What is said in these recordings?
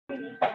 Meeting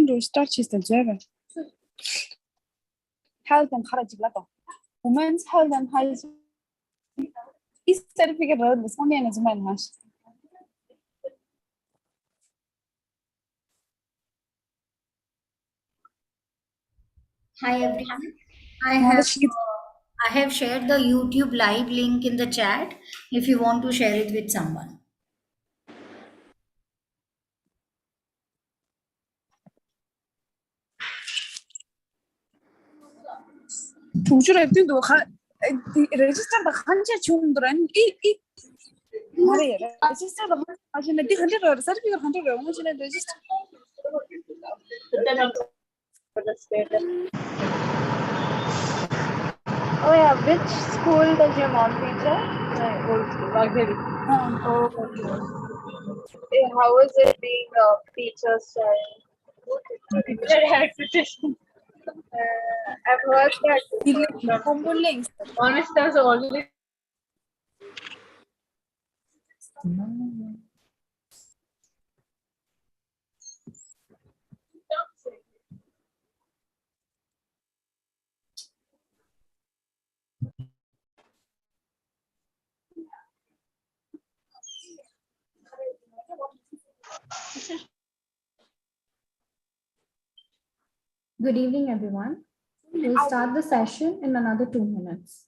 to start is the driver. Health and hygiene. Women's health and hygiene. Is certificate road is only as man has. Hi everyone. I have shared the YouTube live link in the chat if you want to share it with someone. Tujuh itu dua register the hundred children. Register the hundred. Hundred certificate hundred. Register. Oh yeah, which school does your mom teach at? Old school, Rotary. Oh, okay. How was it being a teacher's child? Very hard petition. I've heard that. Honestly, I was already. Good evening, everyone. We'll start the session in another 2 minutes.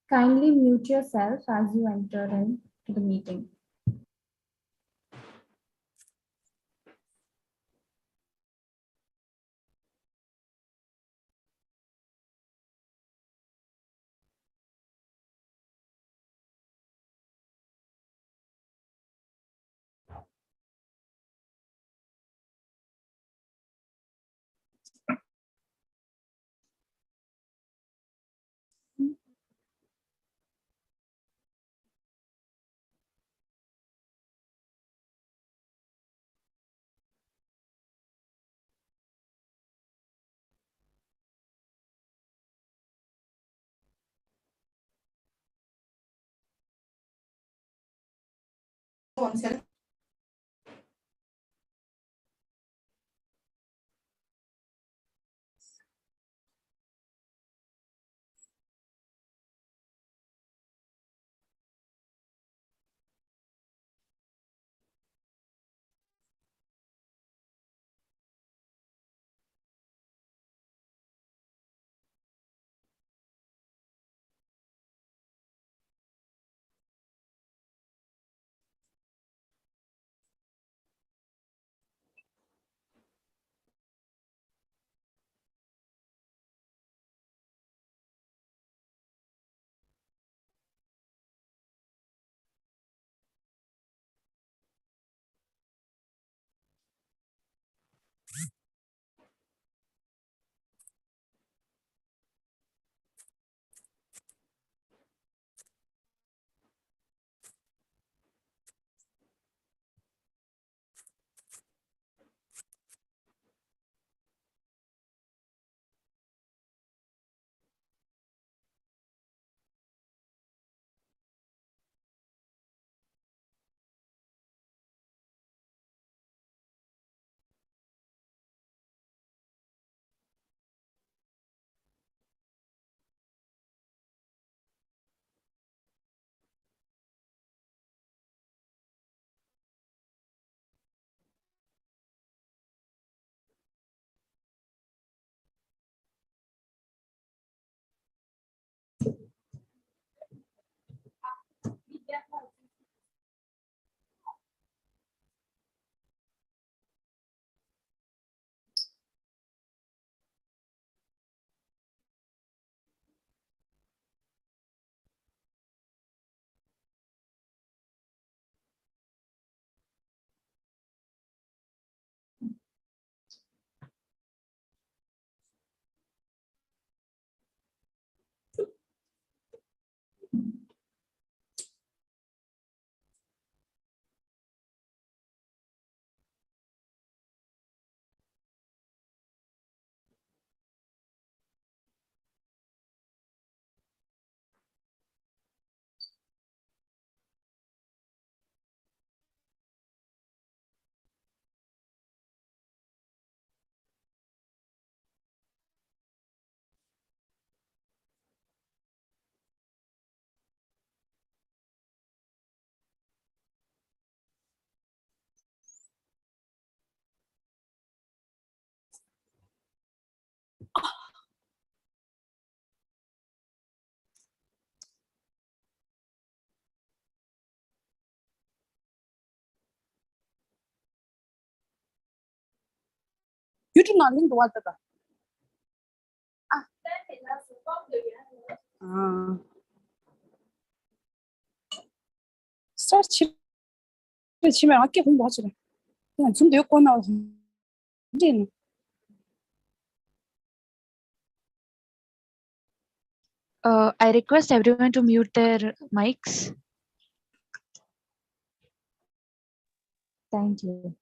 Kindly mute yourself as you enter into the meeting. YouTube nào link của ta 스트레스 치면 아껴 공부하지 그냥 좀더 욕고 나와서 문제는 I request everyone to mute their mics. Thank you.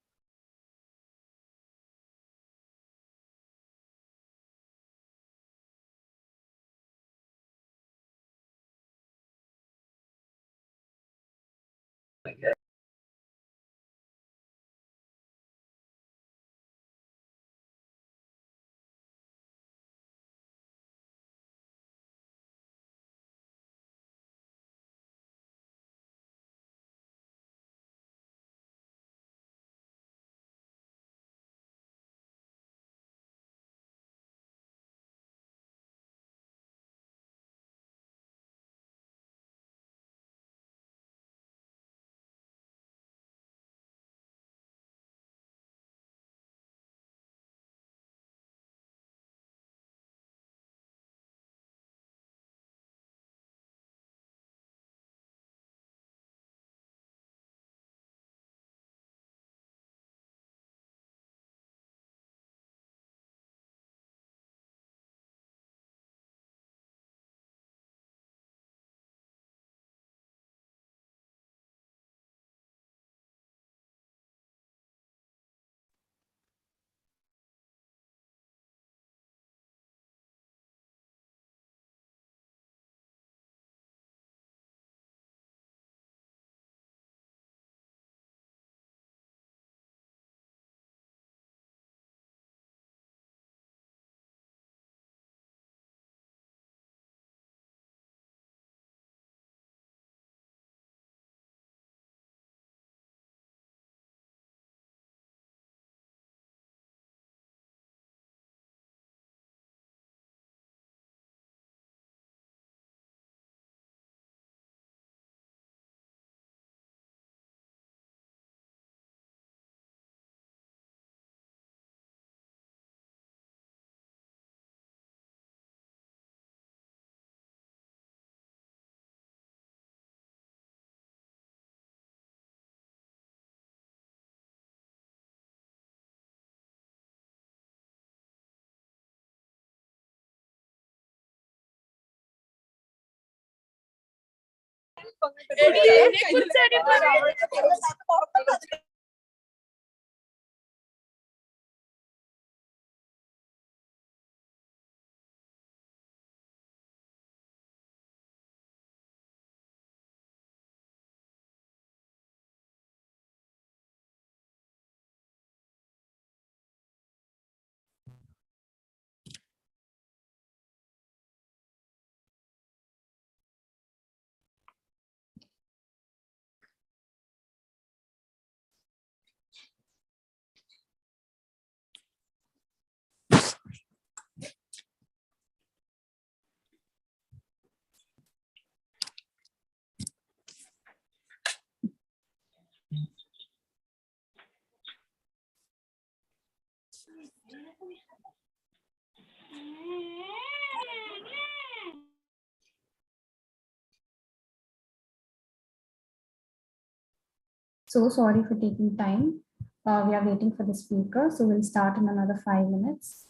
So sorry for taking time. We are waiting for the speaker, so we'll start in another 5 minutes.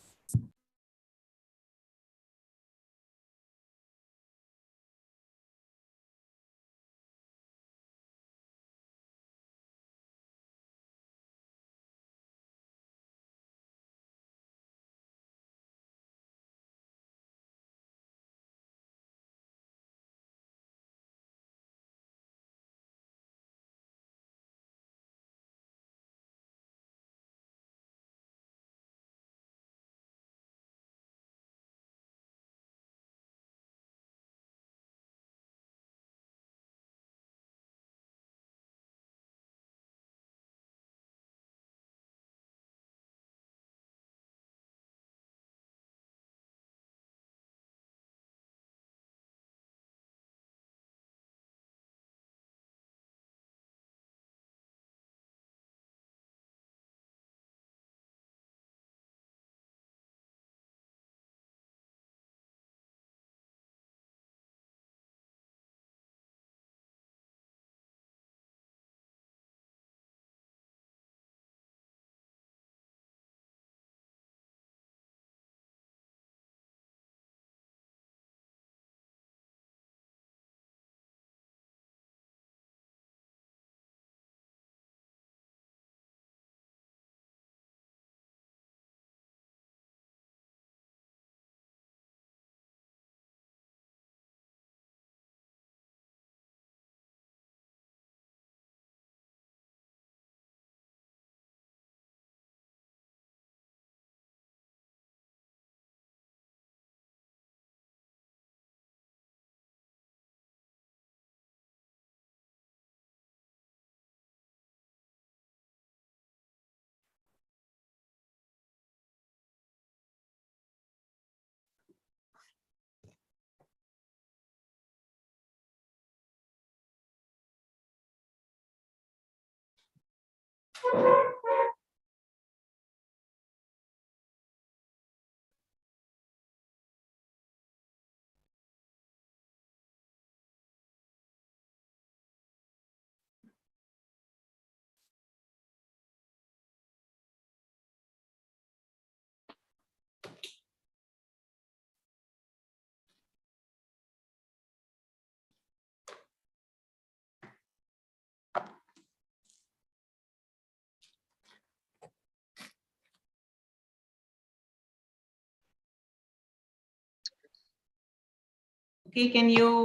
Okay,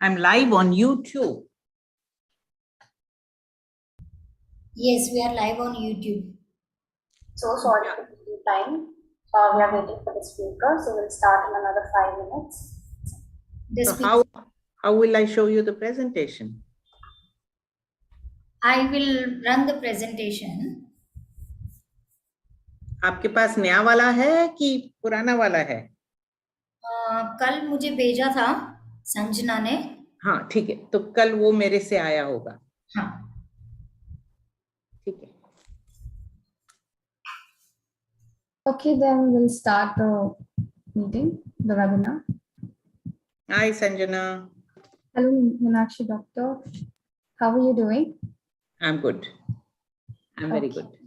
I'm live on YouTube. Yes, we are live on YouTube. So sorry for the time. We are waiting for the speaker, so we'll start in another 5 minutes. So how will I show you the presentation? I will run the presentation. आपके पास नया वाला है कि पुराना वाला है? कल मुझे भेजा था संजना ने. हाँ ठीक है, तो कल वो मेरे से आया होगा. हाँ. ठीक है. Okay, then we'll start the meeting, the webinar. Hi Sanjana. Hello, Meenakshi doctor. How are you doing? I'm good. I'm very Okay. good.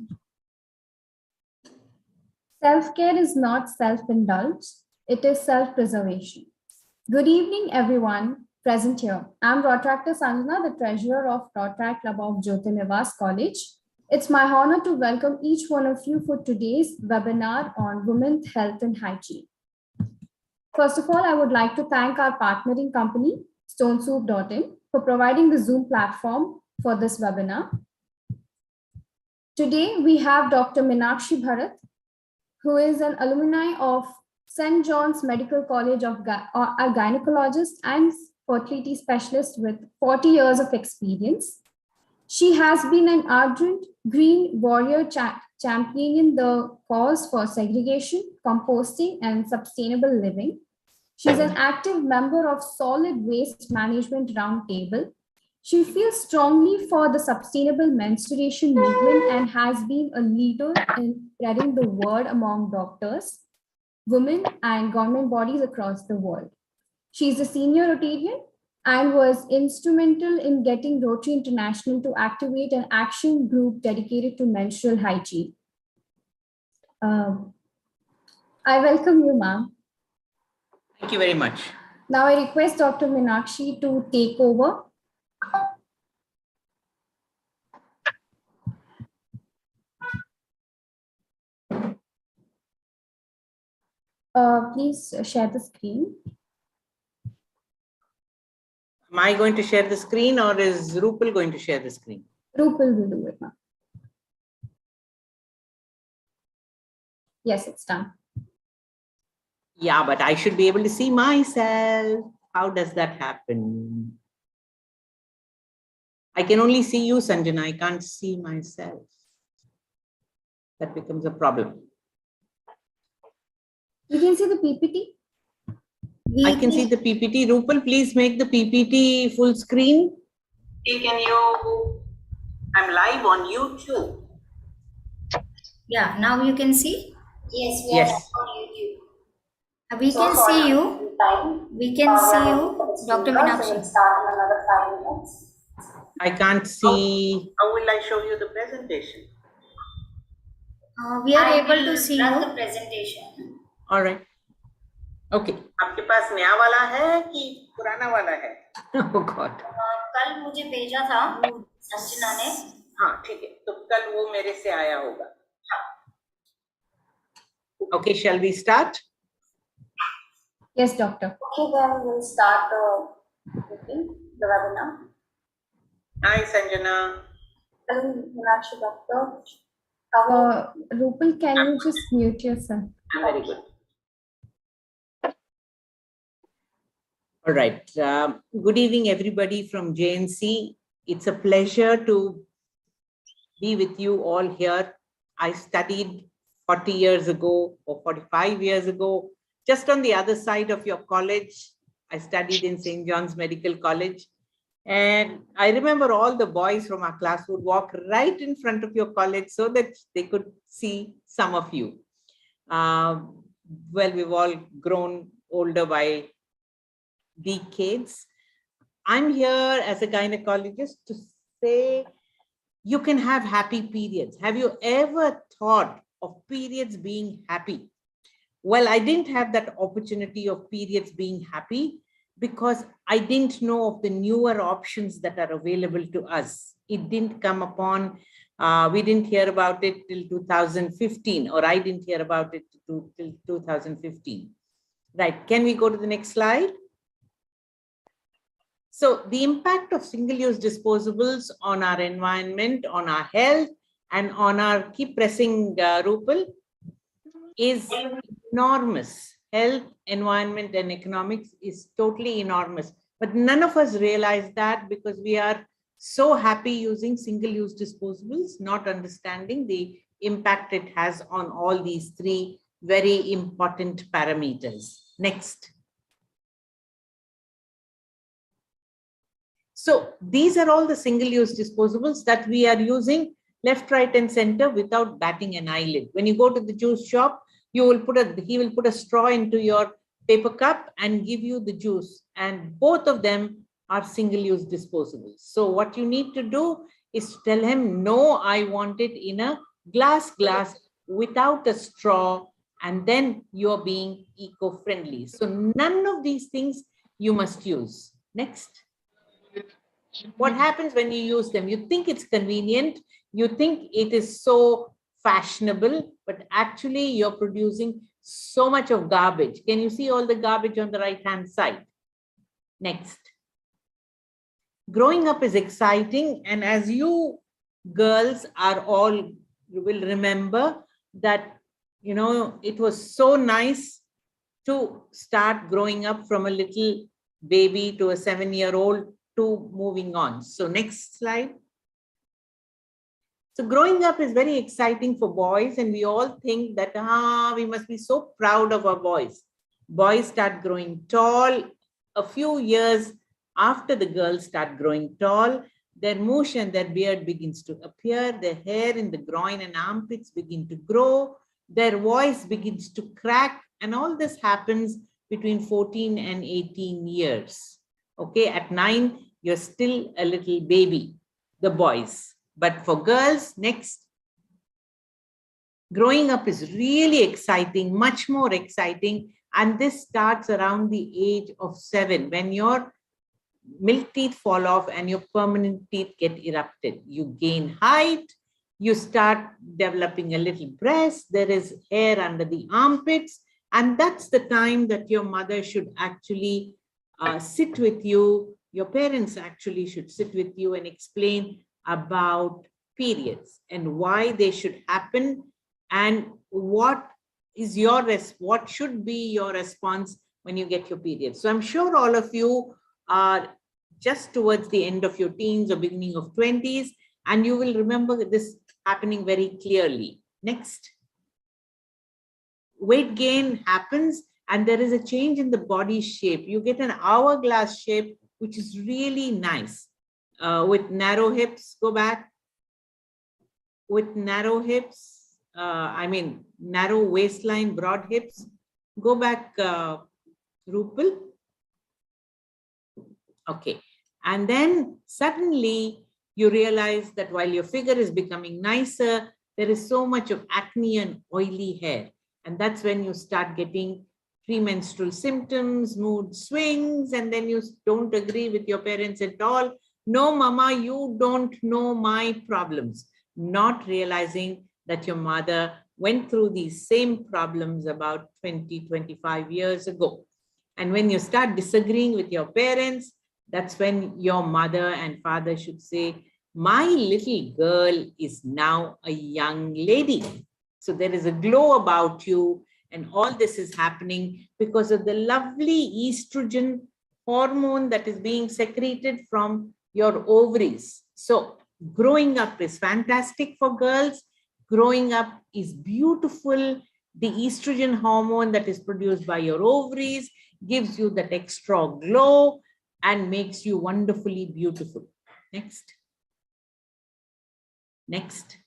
Self-care is not self-indulge, it is self-preservation. Good evening, everyone present here. I'm Rotary Sanjana, the treasurer of Rotary Club of Jyoti Nivas College. It's my honor to welcome each one of you for today's webinar on women's health and hygiene. First of all, I would like to thank our partnering company, stonesoup.in, for providing the Zoom platform for this webinar. Today, we have Dr. Meenakshi Bharat, who is an alumni of St. John's Medical College of a gynecologist and fertility specialist with 40 years of experience. She has been an ardent green warrior championing the cause for segregation, composting, and sustainable living. She's an active member of Solid Waste Management Roundtable. She feels strongly for the sustainable menstruation movement and has been a leader in spreading the word among doctors, women, and government bodies across the world. She's a senior Rotarian and was instrumental in getting Rotary International to activate an action group dedicated to menstrual hygiene. I welcome you, ma'am. Thank you very much. Now I request Dr. Meenakshi to take over. Please share the screen. Am I going to share the screen or is Rupal going to share the screen? Rupal will do it now. Yes, it's done. Yeah, but I should be able to see myself. How does that happen? I can only see you, Sanjana. I can't see myself. That becomes a problem. You can see the PPT. I can see the PPT. Rupal, please make the PPT full screen. I'm live on YouTube. Yeah, now you can see? Yes, we are Yes. on YouTube. We can see you. We can see you, Dr. Meenakshi. Start in another 5 minutes. I can't see. How will I show you the presentation? We are able to see you. The presentation. All right. Okay. आपके पास नया वाला है कि पुराना वाला है? Oh God. कल मुझे भेजा था संजना ने. हाँ ठीक है, तो कल वो मेरे से आया होगा. Okay, shall we start? Yes, doctor. Okay, then we'll start the webinar. Hi, Sanjana. Hello, Meenakshi doctor. Rupal, can you just mute yourself? I'm very good. All right. Good evening, everybody from JNC. It's a pleasure to be with you all here. I studied 40 years ago or 45 years ago, just on the other side of your college. I studied in St. John's Medical College. And I remember all the boys from our class would walk right in front of your college so that they could see some of you. Well, we've all grown older by decades. I'm here as a gynecologist to say you can have happy periods. Have you ever thought of periods being happy? Well, I didn't have that opportunity of periods being happy because I didn't know of the newer options that are available to us. It didn't come upon, we didn't hear about it till 2015, or I didn't hear about it till 2015. Right, can we go to the next slide? So the impact of single-use disposables on our environment, on our health, and on our, keep pressing Rupal, is enormous. Health, environment, and economics is totally enormous. But none of us realize that because we are so happy using single-use disposables, not understanding the impact it has on all these three very important parameters. Next. So these are all the single-use disposables that we are using left, right, and center without batting an eyelid. When you go to the juice shop, you will he will put a straw into your paper cup and give you the juice. And both of them are single-use disposables. So what you need to do is tell him, no, I want it in a glass without a straw. And then you're being eco-friendly. So none of these things you must use. Next. What happens when you use them? You think it's convenient, you think it is so fashionable, but actually you're producing so much of garbage. Can you see all the garbage on the right-hand side? Next. Growing up is exciting, and as you girls are all, you will remember that, you know, it was so nice to start growing up from a little baby to a 7-year-old to moving on. So next slide. So growing up is very exciting for boys, and we all think that we must be so proud of our boys. Boys start growing tall a few years after the girls start growing tall. Their moosh and their beard begins to appear, their hair in the groin and armpits begin to grow, their voice begins to crack, and all this happens between 14 and 18 years. Okay, at 9, you're still a little baby, the boys. But for girls, next. Growing up is really exciting, much more exciting. And this starts around the age of 7, when your milk teeth fall off and your permanent teeth get erupted. You gain height, you start developing a little breast, there is hair under the armpits. And that's the time that your mother should actually sit with you, your parents actually should sit with you and explain about periods and why they should happen and what is what should be your response when you get your period. So I'm sure all of you are just towards the end of your teens or beginning of 20s, and you will remember this happening very clearly. Next. Weight gain happens, and there is a change in the body shape. You get an hourglass shape, which is really nice. With narrow hips, go back. With narrow hips, narrow waistline, broad hips. Go back, Rupal. Okay. And then suddenly you realize that while your figure is becoming nicer, there is so much of acne and oily hair. And that's when you start getting premenstrual symptoms, mood swings, and then you don't agree with your parents at all. No, mama, you don't know my problems. Not realizing that your mother went through these same problems about 20, 25 years ago. And when you start disagreeing with your parents, that's when your mother and father should say, my little girl is now a young lady. So there is a glow about you, and all this is happening because of the lovely estrogen hormone that is being secreted from your ovaries. So growing up is fantastic for girls. Growing up is beautiful. The estrogen hormone that is produced by your ovaries gives you that extra glow. and makes you wonderfully beautiful. Next. Next.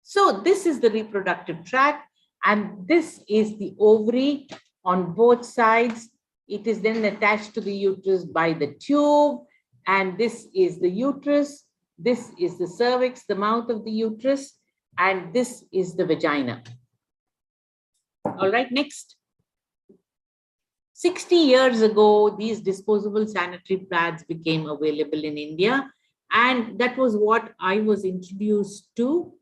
So this is the reproductive tract, and this is the ovary on both sides. It is then attached to the uterus by the tube, and this is the uterus. This is the cervix, the mouth of the uterus, and this is the vagina. All right, next. 60 years ago, these disposable sanitary pads became available in India, and that was what I was introduced to.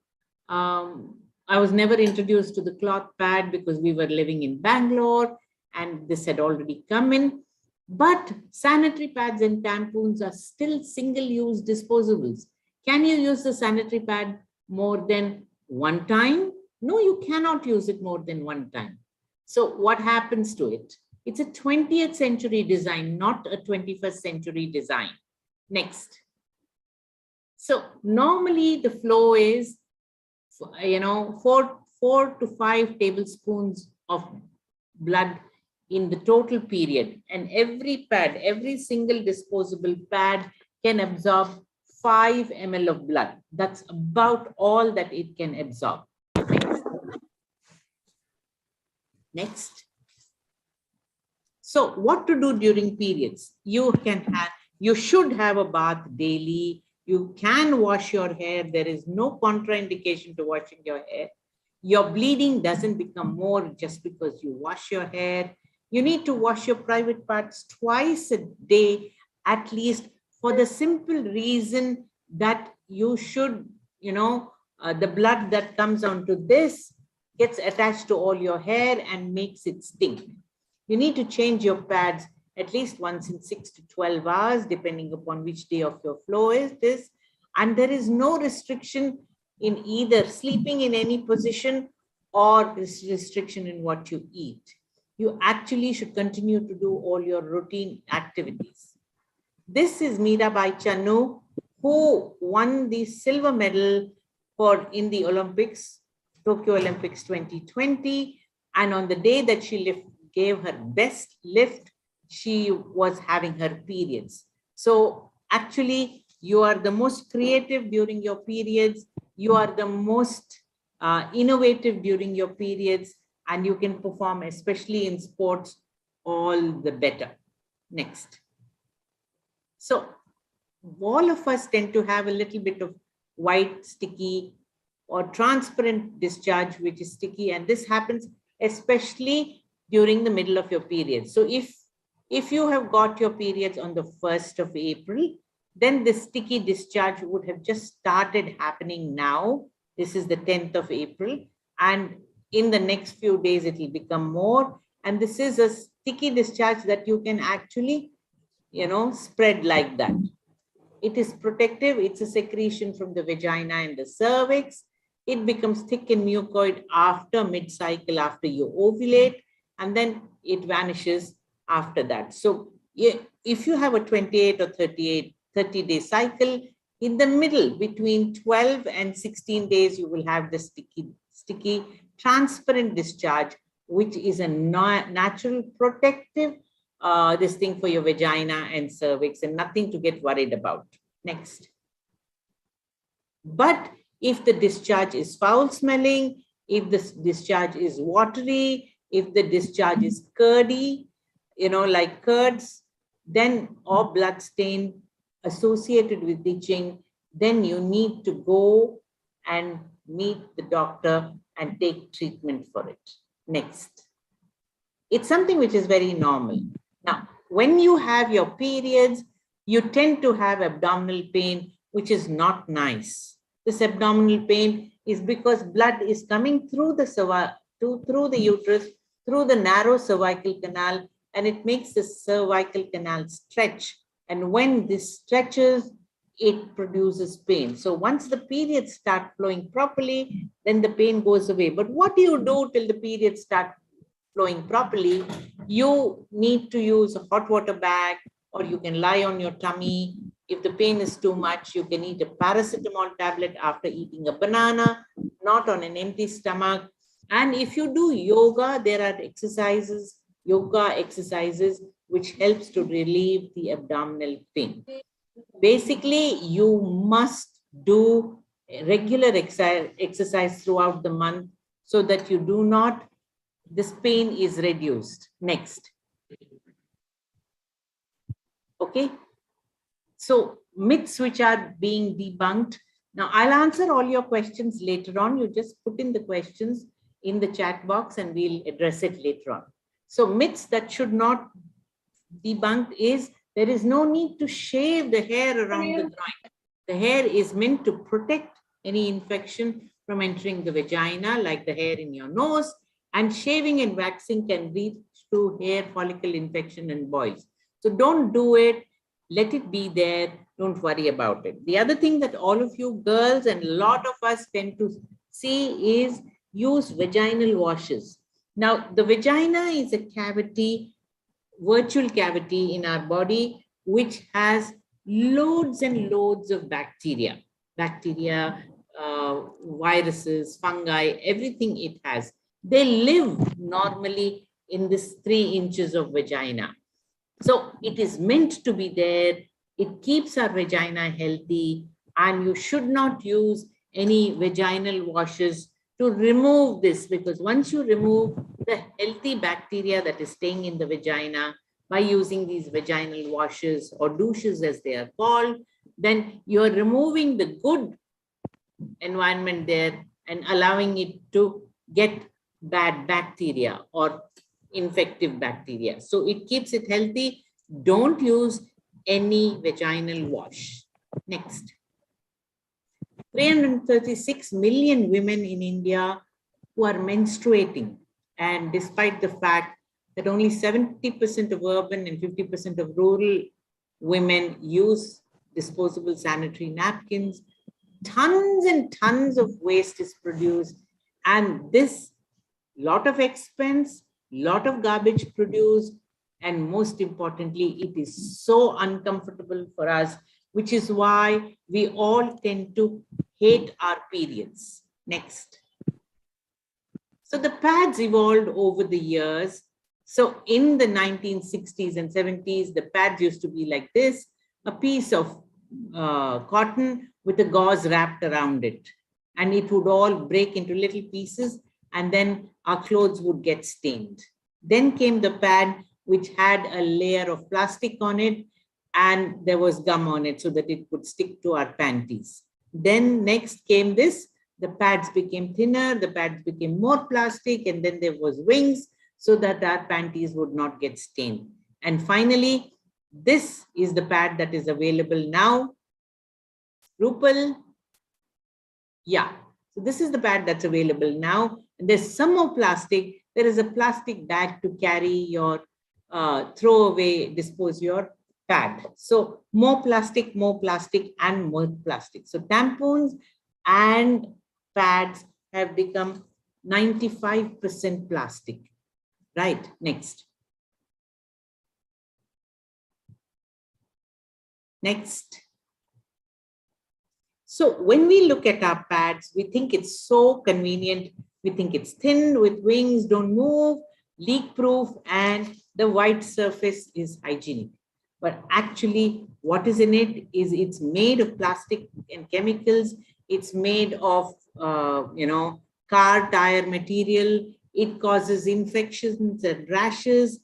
I was never introduced to the cloth pad because we were living in Bangalore and this had already come in. But sanitary pads and tampons are still single-use disposables. Can you use the sanitary pad more than one time? No, you cannot use it more than one time. So what happens to it? It's a 20th century design, not a 21st century design. Next. So normally the flow is, 4 to 5 tablespoons of blood in the total period. And every pad, every single disposable pad can absorb 5 ml of blood. That's about all that it can absorb. Next. So what to do during periods? You should have a bath daily. You can wash your hair. There is no contraindication to washing your hair. Your bleeding doesn't become more just because you wash your hair. You need to wash your private parts twice a day, at least, for the simple reason that you should, the blood that comes onto this gets attached to all your hair and makes it stink. You need to change your pads at least once in 6 to 12 hours, depending upon which day of your flow is this. And there is no restriction in either sleeping in any position or restriction in what you eat. You actually should continue to do all your routine activities. This is Mirabai Channu, who won the silver medal in the Olympics, Tokyo Olympics 2020. And on the day that she gave her best lift, she was having her periods. So actually, you are the most creative during your periods. You are the most innovative during your periods, and you can perform, especially in sports, all the better. Next. So all of us tend to have a little bit of white, sticky, or transparent discharge, which is sticky, and this happens especially during the middle of your period. So if you have got your periods on the 1st of April, then the sticky discharge would have just started happening now. This is the 10th of April. And in the next few days, it will become more. And this is a sticky discharge that you can actually, spread like that. It is protective. It's a secretion from the vagina and the cervix. It becomes thick and mucoid after mid-cycle, after you ovulate, and then it vanishes after that. So if you have a 28 or 30-day cycle, in the middle, between 12 and 16 days, you will have the sticky, transparent discharge, which is a natural protective this thing for your vagina and cervix, and nothing to get worried about. Next. But if the discharge is foul smelling, if the discharge is watery, if the discharge is curdy, like curds, then, or blood stain associated with itching, then you need to go and meet the doctor and take treatment for it. Next. It's something which is very normal. Now, when you have your periods, you tend to have abdominal pain, which is not nice. This abdominal pain is because blood is coming through the uterus, through the narrow cervical canal, and it makes the cervical canal stretch. And when this stretches, it produces pain. So once the periods start flowing properly, then the pain goes away. But what do you do till the periods start flowing properly? You need to use a hot water bag, or you can lie on your tummy. If the pain is too much, you can eat a paracetamol tablet after eating a banana, not on an empty stomach. And if you do yoga, there are yoga exercises which helps to relieve the abdominal pain. Basically, you must do regular exercise throughout the month so that you do not, this pain is reduced. Next. Okay. So myths which are being debunked. Now I'll answer all your questions later on. You just put in the questions in the chat box and we'll address it later on. So myths that should not debunked is there is no need to shave the hair around the groin. The hair is meant to protect any infection from entering the vagina, like the hair in your nose, and shaving and waxing can lead to hair follicle infection and boils. So don't do it. Let it be there. Don't worry about it. The other thing that all of you girls and a lot of us tend to see is use vaginal washes. Now, the vagina is a cavity, virtual cavity in our body, which has loads and loads of bacteria, viruses, fungi, everything it has. They live normally in this 3 inches of vagina. So it is meant to be there. It keeps our vagina healthy, and you should not use any vaginal washes to remove this, because once you remove the healthy bacteria that is staying in the vagina by using these vaginal washes or douches as they are called, then you're removing the good environment there and allowing it to get bad bacteria or infective bacteria. So it keeps it healthy. Don't use any vaginal wash. Next. 336 million women in India who are menstruating. And despite the fact that only 70% of urban and 50% of rural women use disposable sanitary napkins, tons and tons of waste is produced. And this lot of expense, lot of garbage produced, and most importantly, it is so uncomfortable for us, which is why we all tend to hate our periods. Next. So the pads evolved over the years. So in the 1960s and 70s, the pads used to be like this, a piece of cotton with a gauze wrapped around it. And it would all break into little pieces, and then our clothes would get stained. Then came the pad, which had a layer of plastic on it, and there was gum on it so that it could stick to our panties. Then next came this, the pads became thinner, the pads became more plastic, and then there was wings so that our panties would not get stained. And finally, this is the pad that is available now. Rupal, yeah. So this is the pad that's available now. And there's some more plastic. There is a plastic bag to carry your throw away, dispose your pad. So more plastic, and more plastic. So tampons and pads have become 95% plastic. Right, next. Next. So when we look at our pads, we think it's so convenient. We think it's thin with wings, don't move, leak-proof, and the white surface is hygienic. But actually, what is in it is it's made of plastic and chemicals. It's made of, car tire material. It causes infections and rashes,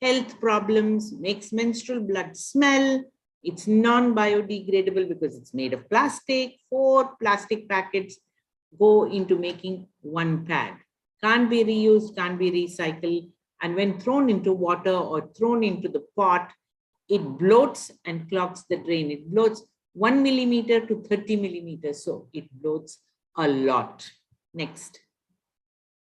health problems, makes menstrual blood smell. It's non-biodegradable because it's made of plastic. 4 plastic packets go into making 1 pad. Can't be reused, can't be recycled. And when thrown into water or thrown into the pot, it bloats and clogs the drain. It bloats 1 millimeter to 30 millimeters. So it bloats a lot. Next.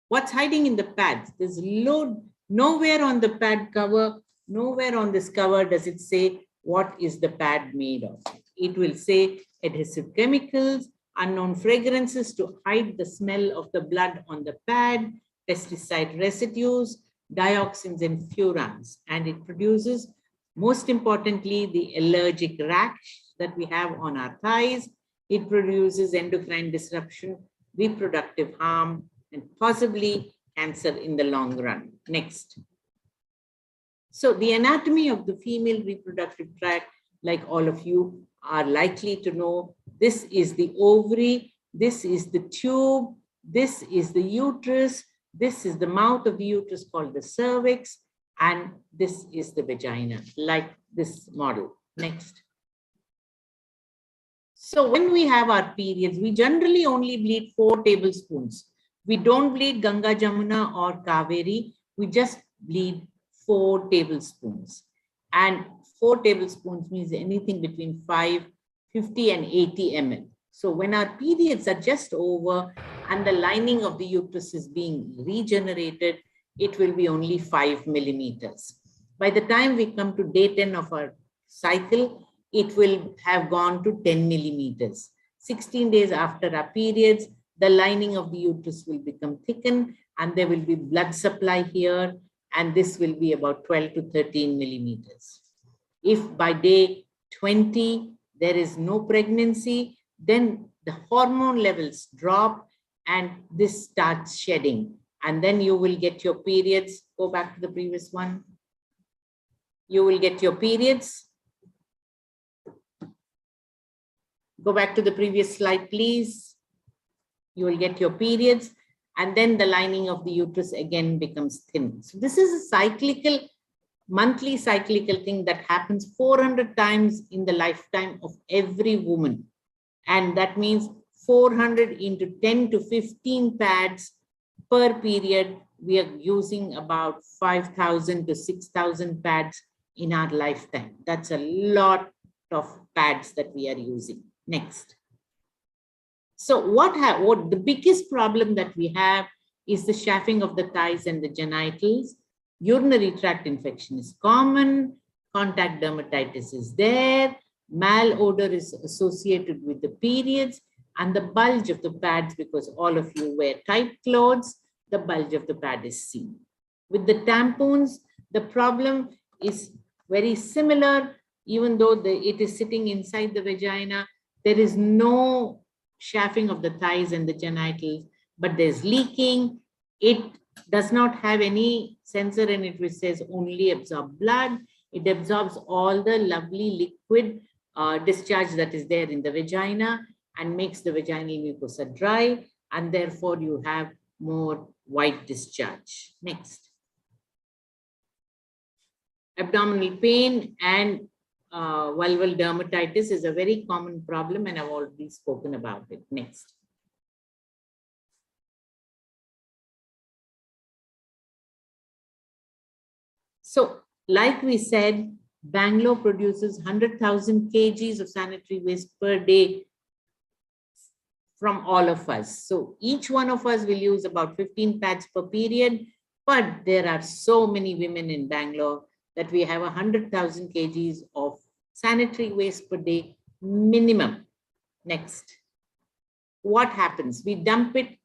What's hiding in the pads? There's nowhere on the pad cover, nowhere on this cover does it say what is the pad made of. It will say adhesive chemicals, unknown fragrances to hide the smell of the blood on the pad, pesticide residues, dioxins and furans. And it produces, most importantly, the allergic rash that we have on our thighs. It produces endocrine disruption, reproductive harm, and possibly cancer in the long run. Next. So the anatomy of the female reproductive tract, like all of you are likely to know, this is the ovary, this is the tube, this is the uterus, this is the mouth of the uterus called the cervix, and this is the vagina, like this model. Next. So when we have our periods, we generally only bleed 4 tablespoons. We don't bleed Ganga, Jamuna or Kaveri. We just bleed 4 tablespoons. And 4 tablespoons means anything between 50 and 80 ml. So when our periods are just over and the lining of the uterus is being regenerated, it will be only 5 millimeters. By the time we come to day 10 of our cycle, it will have gone to 10 millimeters. 16 days after our periods, the lining of the uterus will become thickened and there will be blood supply here, and this will be about 12 to 13 millimeters. If by day 20, there is no pregnancy, then the hormone levels drop and this starts shedding. And then you will get your periods. Go back to the previous one. You will get your periods. Go back to the previous slide, please. You will get your periods, and then the lining of the uterus again becomes thin. So this is a cyclical, monthly cyclical thing that happens 400 times in the lifetime of every woman. And that means 400 into 10 to 15 pads per period. We are using about 5,000 to 6,000 pads in our lifetime. That's a lot of pads that we are using. Next. So what the biggest problem that we have is the chafing of the thighs and the genitals. Urinary tract infection is common. Contact dermatitis is there. Malodor is associated with the periods, and the bulge of the pads, because all of you wear tight clothes, the bulge of the pad is seen. With the tampons, the problem is very similar. Even though it is sitting inside the vagina, there is no chafing of the thighs and the genitals, but there's leaking. It does not have any sensor in it which says only absorb blood. It absorbs all the lovely liquid discharge that is there in the vagina and makes the vaginal mucosa dry, and therefore you have more white discharge. Next. Abdominal pain and vulval dermatitis is a very common problem, and I've already spoken about it. Next. So, like we said, Bangalore produces 100,000 kgs of sanitary waste per day from all of us. So each one of us will use about 15 pads per period, but there are so many women in Bangalore that we have 100,000 kgs of sanitary waste per day minimum. Next. What happens? We dump it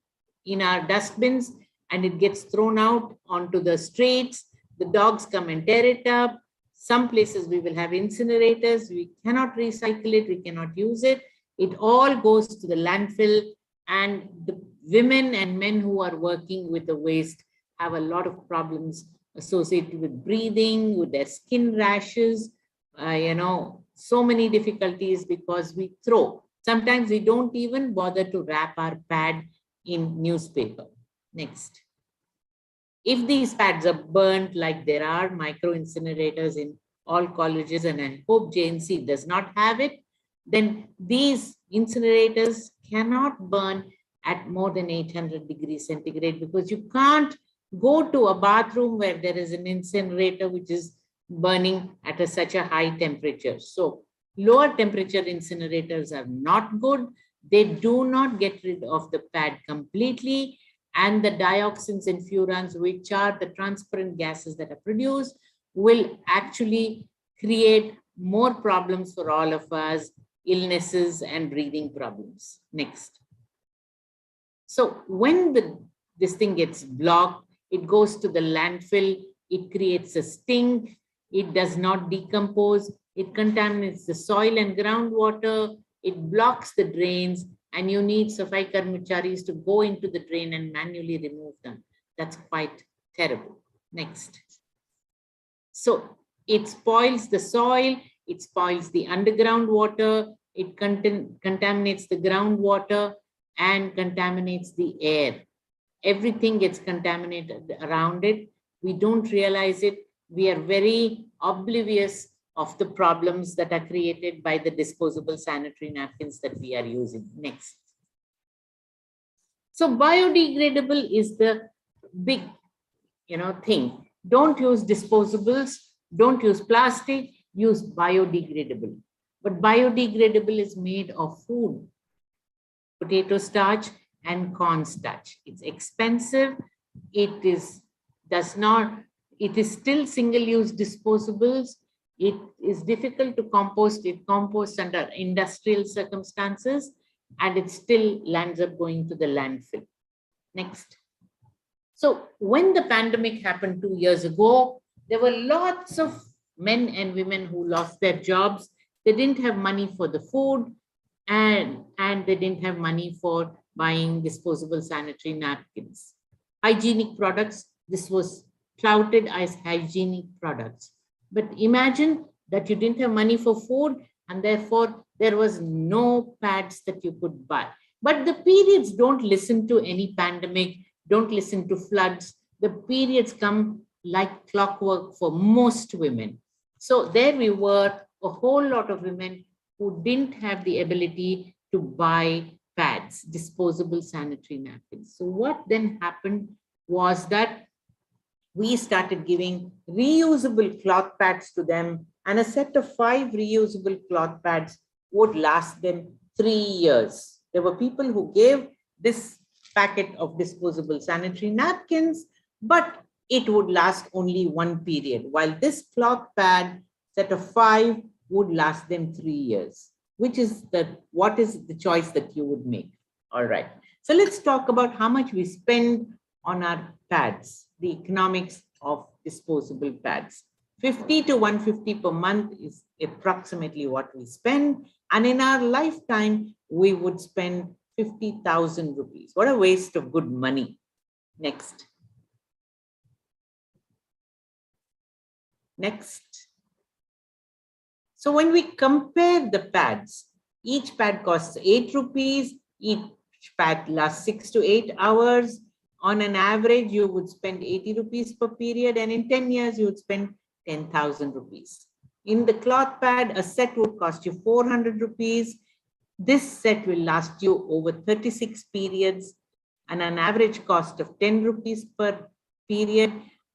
in our dustbins and it gets thrown out onto the streets. The dogs come and tear it up. Some places we will have incinerators. We cannot recycle it. We cannot use it. It all goes to the landfill, and the women and men who are working with the waste have a lot of problems associated with breathing, with their skin rashes, so many difficulties because we throw. Sometimes we don't even bother to wrap our pad in newspaper. Next. If these pads are burnt, like there are micro incinerators in all colleges, and I hope JNC does not have it, then these incinerators cannot burn at more than 800 degrees centigrade, because you can't go to a bathroom where there is an incinerator which is burning at such a high temperature. So lower temperature incinerators are not good. They do not get rid of the pad completely, and the dioxins and furans, which are the transparent gases that are produced, will actually create more problems for all of us, illnesses and breathing problems. Next. So when this thing gets blocked, it goes to the landfill, it creates a stink, it does not decompose, it contaminates the soil and groundwater, it blocks the drains, and you need Safai Karmacharis to go into the drain and manually remove them. That's quite terrible. Next. So it spoils the soil, it spoils the underground water, it contaminates the groundwater and contaminates the air. Everything gets contaminated around it. We don't realize it. We are very oblivious of the problems that are created by the disposable sanitary napkins that we are using. Next. So biodegradable is the big, thing. Don't use disposables, don't use plastic, use biodegradable. But biodegradable is made of food, potato starch and corn starch. It's expensive. It is still single-use disposables. It is difficult to compost. It composts under industrial circumstances, and it still lands up going to the landfill. Next. So when the pandemic happened 2 years ago, there were lots of men and women who lost their jobs. They didn't have money for the food, and they didn't have money for buying disposable sanitary napkins. Hygienic products, this was touted as hygienic products. But imagine that you didn't have money for food, and therefore there was no pads that you could buy. But the periods don't listen to any pandemic, don't listen to floods. The periods come like clockwork for most women. So there we were, a whole lot of women who didn't have the ability to buy pads, disposable sanitary napkins. So what then happened was that we started giving reusable cloth pads to them, and a set of 5 reusable cloth pads would last them 3 years. There were people who gave this packet of disposable sanitary napkins, but it would last only 1 period, while this cloth pad set of 5 would last them 3 years. What is the choice that you would make? All right. So let's talk about how much we spend on our pads, the economics of disposable pads. 50 to 150 per month is approximately what we spend. And in our lifetime, we would spend 50,000 rupees. What a waste of good money. Next. Next. So when we compare the pads, each pad costs 8 rupees, each pad lasts 6 to 8 hours. On an average, you would spend 80 rupees per period, and in 10 years, you would spend 10,000 rupees. In the cloth pad, a set would cost you 400 rupees. This set will last you over 36 periods, and an average cost of 10 rupees per period,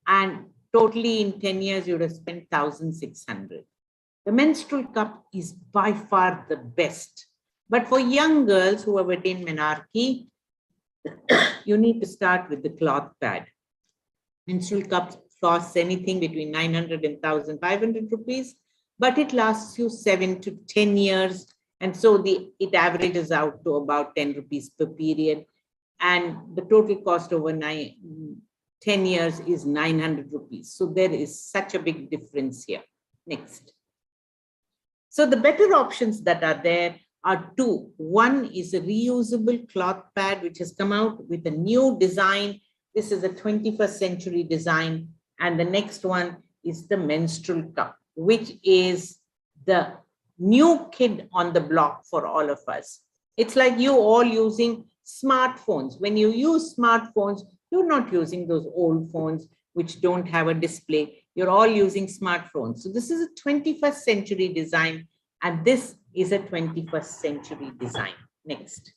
and totally in 10 years, you would have spent 1,600. The menstrual cup is by far the best. But for young girls who have attained menarche, you need to start with the cloth pad. Menstrual cups costs anything between 900 and 1,500 rupees, but it lasts you 7 to 10 years. And so it averages out to about 10 rupees per period. And the total cost over 10 years is 900 rupees. So there is such a big difference here. Next. So the better options that are there are 2. One is a reusable cloth pad, which has come out with a new design. This is a 21st century design. And the next one is the menstrual cup, which is the new kid on the block for all of us. It's like you all using smartphones. When you use smartphones, you're not using those old phones which don't have a display. You're all using smartphones. So this is a 21st century design, and this is a 21st century design. Next.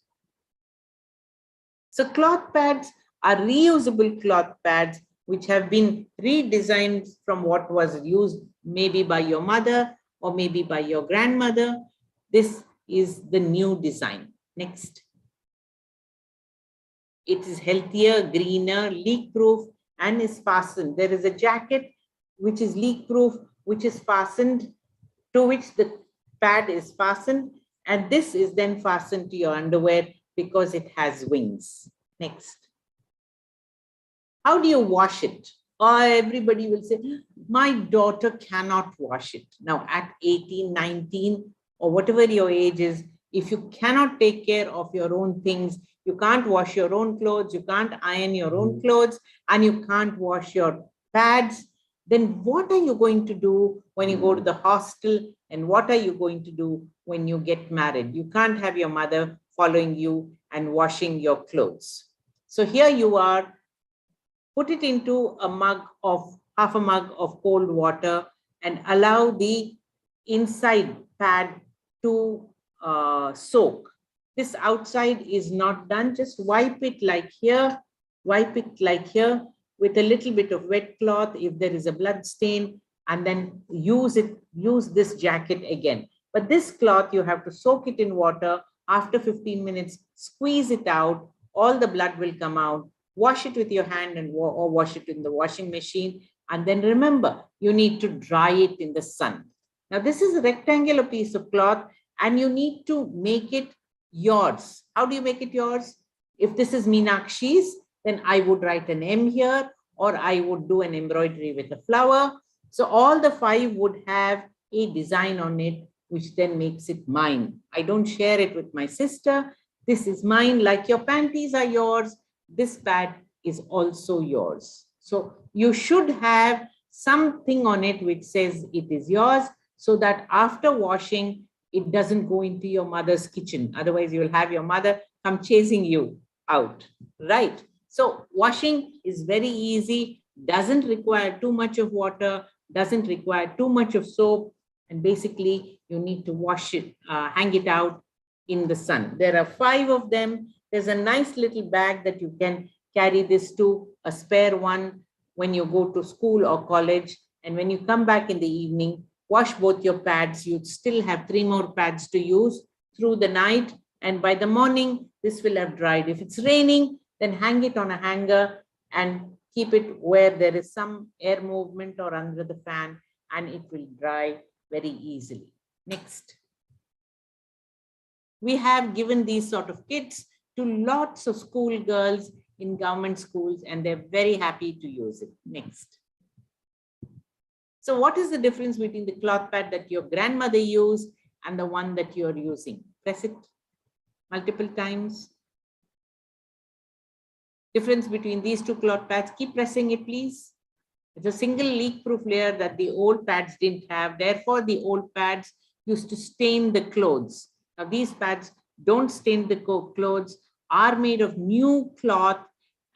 So cloth pads are reusable cloth pads which have been redesigned from what was used maybe by your mother or maybe by your grandmother. This is the new design. Next. It is healthier, greener, leak-proof, and is fastened. There is a jacket which is leak-proof, which is fastened, to which the pad is fastened, and this is then fastened to your underwear because it has wings. Next. How do you wash it? Everybody will say, my daughter cannot wash it. Now at 18, 19, or whatever your age is, if you cannot take care of your own things, you can't wash your own clothes, you can't iron your own clothes, and you can't wash your pads, then what are you going to do when you go to the hostel? And what are you going to do when you get married? You can't have your mother following you and washing your clothes. So here you are, put it into a mug of half a mug of cold water and allow the inside pad to soak. This outside is not done. Just wipe it like here, wipe it like here with a little bit of wet cloth if there is a blood stain, and then use this jacket again. But this cloth, you have to soak it in water. After 15 minutes, squeeze it out. All the blood will come out. Wash it with your hand or wash it in the washing machine. And then remember, you need to dry it in the sun. Now, this is a rectangular piece of cloth and you need to make it yours. How do you make it yours? If this is Meenakshi's, then I would write an M here, or I would do an embroidery with a flower. So all the 5 would have a design on it, which then makes it mine. I don't share it with my sister. This is mine, like your panties are yours. This pad is also yours. So you should have something on it which says it is yours, so that after washing, it doesn't go into your mother's kitchen. Otherwise, you will have your mother come chasing you out, right? So washing is very easy, doesn't require too much of water, doesn't require too much of soap, and basically you need to wash it, hang it out in the sun. There are 5 of them. There's a nice little bag that you can carry this to, a spare one when you go to school or college. And when you come back in the evening, wash both your pads. You still have 3 more pads to use through the night. And by the morning, this will have dried. If it's raining, then hang it on a hanger and keep it where there is some air movement or under the fan, and it will dry very easily. Next. We have given these sort of kits to lots of school girls in government schools, and they're very happy to use it. Next. So what is the difference between the cloth pad that your grandmother used and the one that you're using? Press it multiple times. Difference between these 2 cloth pads. Keep pressing it, please. It's a single leak-proof layer that the old pads didn't have. Therefore, the old pads used to stain the clothes. Now, these pads don't stain the clothes, are made of new cloth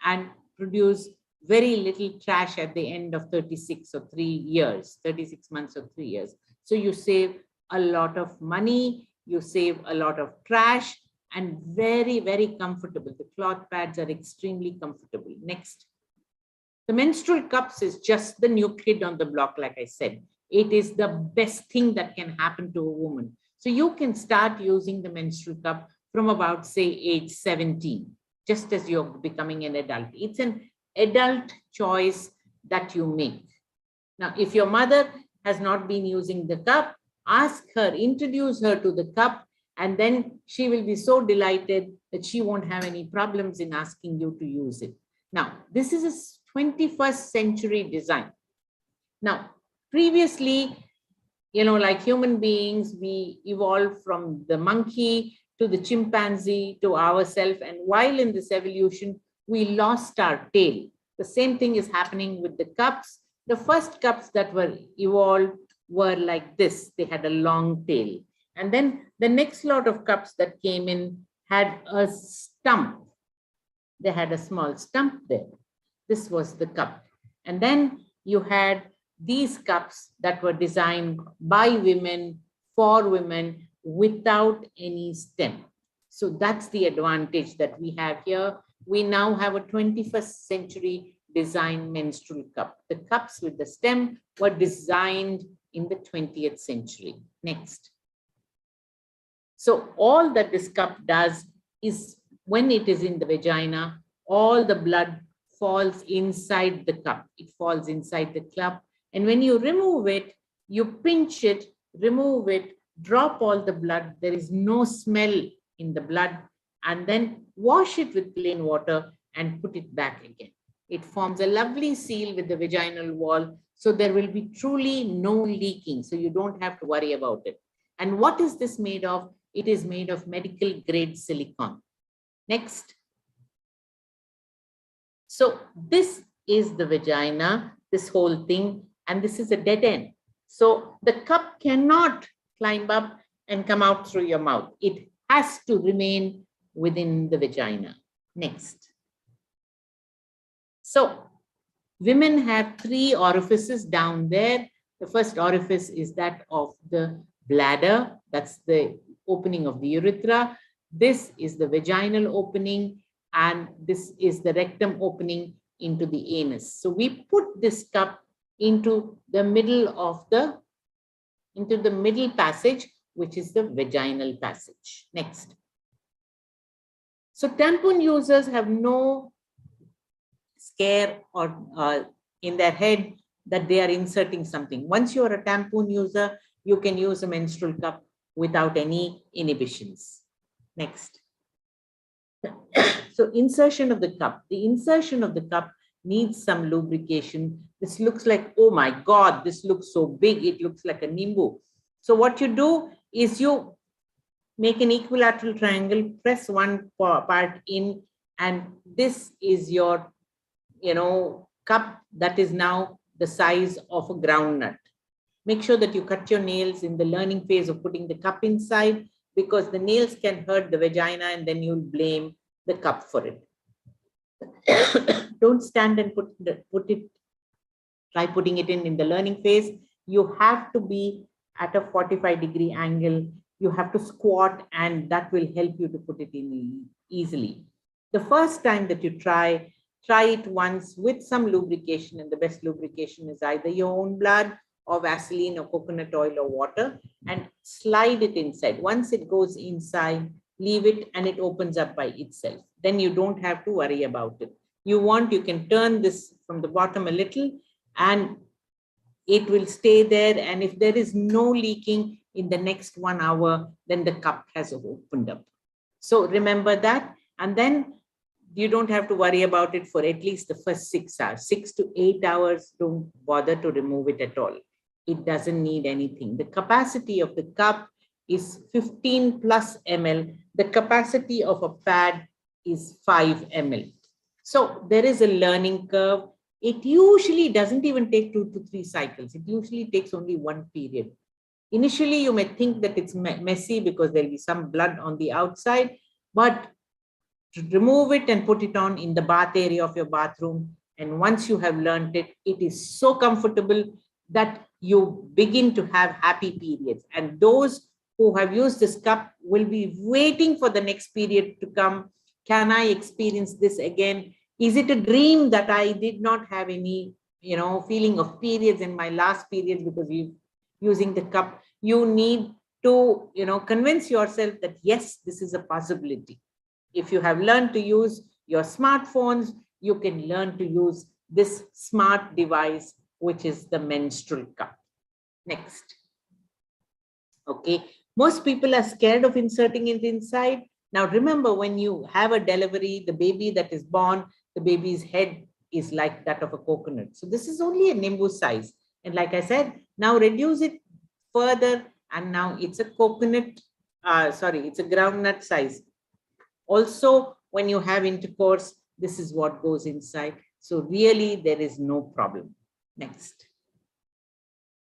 and produce very little trash at the end of 36 or 3 years, 36 months or 3 years. So you save a lot of money, you save a lot of trash, and very, very comfortable. The cloth pads are extremely comfortable. Next. The menstrual cups is just the new kid on the block, like I said. It is the best thing that can happen to a woman. So you can start using the menstrual cup from about, say, age 17, just as you're becoming an adult. It's an adult choice that you make. Now, if your mother has not been using the cup, ask her, introduce her to the cup, and then she will be so delighted that she won't have any problems in asking you to use it. Now, this is a 21st century design. Now, previously, you know, like human beings, we evolved from the monkey to the chimpanzee to ourselves. And while in this evolution, we lost our tail. The same thing is happening with the cups. The first cups that were evolved were like this. They had a long tail. And then the next lot of cups that came in had a stump. They had a small stump there. This was the cup. And then you had these cups that were designed by women, for women, without any stem. So that's the advantage that we have here. We now have a 21st century design menstrual cup. The cups with the stem were designed in the 20th century. Next. So all that this cup does is, when it is in the vagina, all the blood falls inside the cup. It falls inside the cup. And when you remove it, you pinch it, remove it, drop all the blood. There is no smell in the blood. And then wash it with plain water and put it back again. It forms a lovely seal with the vaginal wall. So there will be truly no leaking. So you don't have to worry about it. And what is this made of? It is made of medical grade silicone. Next. So this is the vagina, this whole thing. and this is a dead end. So the cup cannot climb up and come out through your mouth. It has to remain within the vagina. Next. So women have 3 orifices down there. The first orifice is that of the bladder. That's the opening of the urethra. This is the vaginal opening, and this is the rectum opening into the anus. So we put this cup into the middle of into the middle passage, which is the vaginal passage. Next. So tampon users have no scare or in their head that they are inserting something. Once you are a tampon user, you can use a menstrual cup without any inhibitions. Next. So insertion of the cup. The insertion of the cup needs some lubrication. This looks like, oh my God, this looks so big. It looks like a nimbu. So what you do is you make an equilateral triangle, press one part in, and this is your, cup that is now the size of a groundnut. Make sure that you cut your nails in the learning phase of putting the cup inside, because the nails can hurt the vagina and then you'll blame the cup for it. Don't stand and try putting it in the learning phase. You have to be at a 45-degree angle. You have to squat, and that will help you to put it in easily. The first time that you try it once with some lubrication, and the best lubrication is either your own blood or Vaseline or coconut oil or water, and slide it inside. Once it goes inside, leave it and it opens up by itself. Then you don't have to worry about it. You can turn this from the bottom a little and it will stay there. And if there is no leaking in the next 1 hour, then the cup has opened up. So remember that. And then you don't have to worry about it for at least the first 6 hours. 6 to 8 hours, don't bother to remove it at all. It doesn't need anything. The capacity of the cup is 15 plus ml. The capacity of a pad is 5 ml. So there is a learning curve. It usually doesn't even take 2 to 3 cycles. It usually takes only 1 period. Initially, you may think that it's messy because there'll be some blood on the outside, but to remove it and put it on in the bath area of your bathroom. And once you have learned it, it is so comfortable that you begin to have happy periods. And those who have used this cup will be waiting for the next period to come. Can I experience this again? Is it a dream that I did not have any, feeling of periods in my last periods because you're using the cup? You need to, convince yourself that yes, this is a possibility. If you have learned to use your smartphones, you can learn to use this smart device, which is the menstrual cup. Next. Okay. Most people are scared of inserting it inside. Now, remember, when you have a delivery, the baby that is born, the baby's head is like that of a coconut. So this is only a nimbu size. And like I said, now reduce it further. And now it's a coconut, it's a groundnut size. Also, when you have intercourse, this is what goes inside. So really, there is no problem. Next.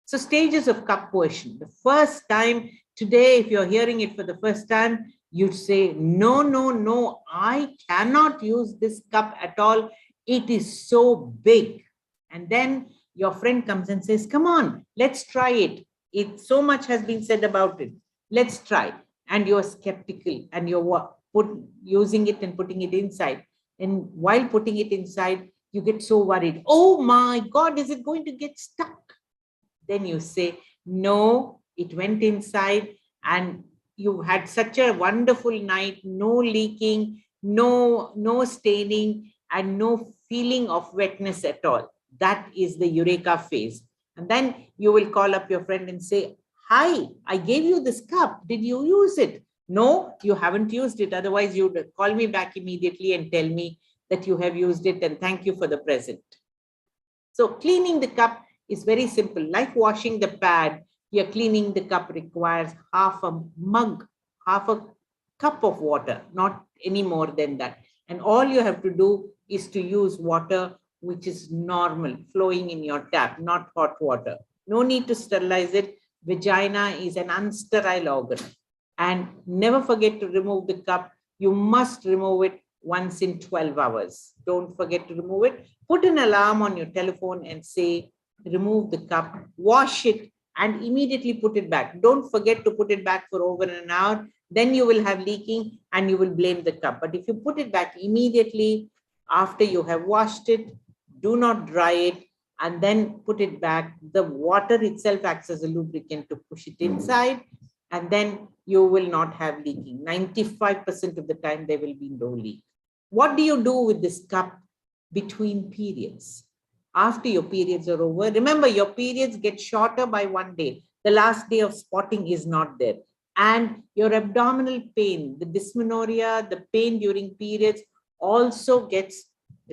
So stages of cup coercion. The first time today, if you're hearing it for the first time, you'd say, no, no, no, I cannot use this cup at all. It is so big. And then your friend comes and says, come on, let's try it. So much has been said about it. Let's try. And you're skeptical and you're using it and putting it inside. And while putting it inside, you get so worried. Oh my God, is it going to get stuck? Then you say, no, it went inside and you had such a wonderful night, no leaking, no staining, and no feeling of wetness at all. That is the eureka phase. And then you will call up your friend and say, hi, I gave you this cup. Did you use it? No, you haven't used it. Otherwise, you would call me back immediately and tell me that you have used it and thank you for the present. So cleaning the cup is very simple. Like washing the pad, here cleaning the cup requires half a mug, half a cup of water, not any more than that. And all you have to do is to use water which is normal, flowing in your tap, not hot water. No need to sterilize it. Vagina is an unsterile organ. And never forget to remove the cup. You must remove it once in 12 hours. Don't forget to remove it. Put an alarm on your telephone and say, remove the cup, wash it, and immediately put it back. Don't forget to put it back for over an hour. Then you will have leaking and you will blame the cup. But if you put it back immediately after you have washed it, do not dry it, and then put it back. The water itself acts as a lubricant to push it inside, and then you will not have leaking. 95% of the time there will be no leak. What do you do with this cup between periods? After your periods are over, remember your periods get shorter by 1 day. The last day of spotting is not there. And your abdominal pain, the dysmenorrhea, the pain during periods also gets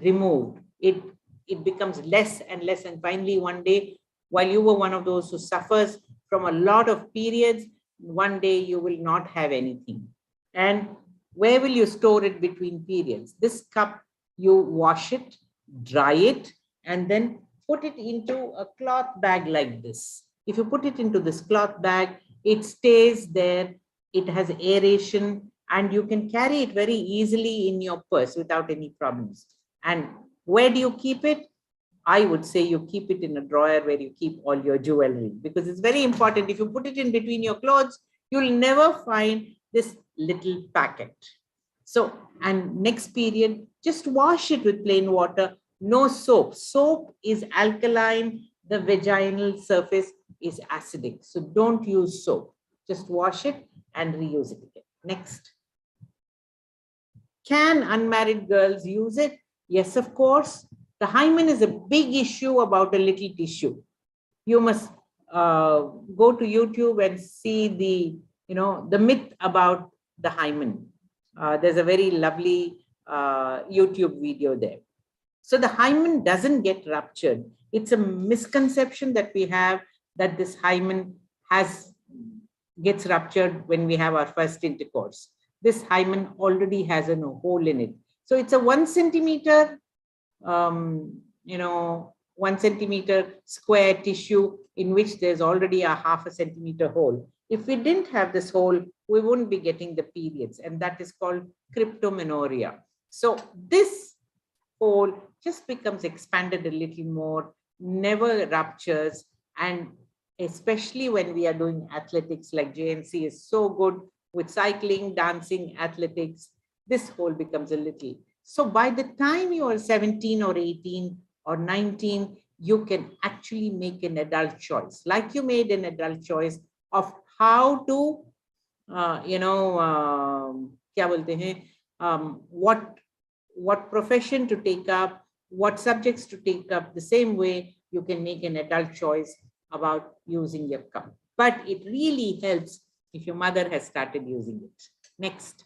removed. It becomes less and less. And finally, one day, while you were one of those who suffers from a lot of periods, one day you will not have anything. And where will you store it between periods? This cup, you wash it, dry it, and then put it into a cloth bag like this. If you put it into this cloth bag, it stays there, it has aeration, and you can carry it very easily in your purse without any problems. And where do you keep it? I would say you keep it in a drawer where you keep all your jewelry, because it's very important. If you put it in between your clothes, you'll never find this little packet. So, and next period, just wash it with plain water, no soap. Soap is alkaline, the vaginal surface is acidic. So don't use soap. Just wash it and reuse it again. Next. Can unmarried girls use it? Yes, of course. The hymen is a big issue about a little tissue. You must go to YouTube and see the myth about the hymen. There's a very lovely YouTube video there. So the hymen doesn't get ruptured. It's a misconception that we have that this hymen gets ruptured when we have our first intercourse. This hymen already has a hole in it. So it's a 1 centimeter, 1 centimeter square tissue in which there's already a 0.5 centimeter hole. If we didn't have this hole, we wouldn't be getting the periods, and that is called cryptomenorrhea. So this hole just becomes expanded a little more, never ruptures, and especially when we are doing athletics, like JNC is so good with cycling, dancing, athletics, this hole becomes a little. So by the time you are 17 or 18 or 19, you can actually make an adult choice, like you made an adult choice of how to, what profession to take up, what subjects to take up. The same way you can make an adult choice about using your cup. But it really helps if your mother has started using it. Next.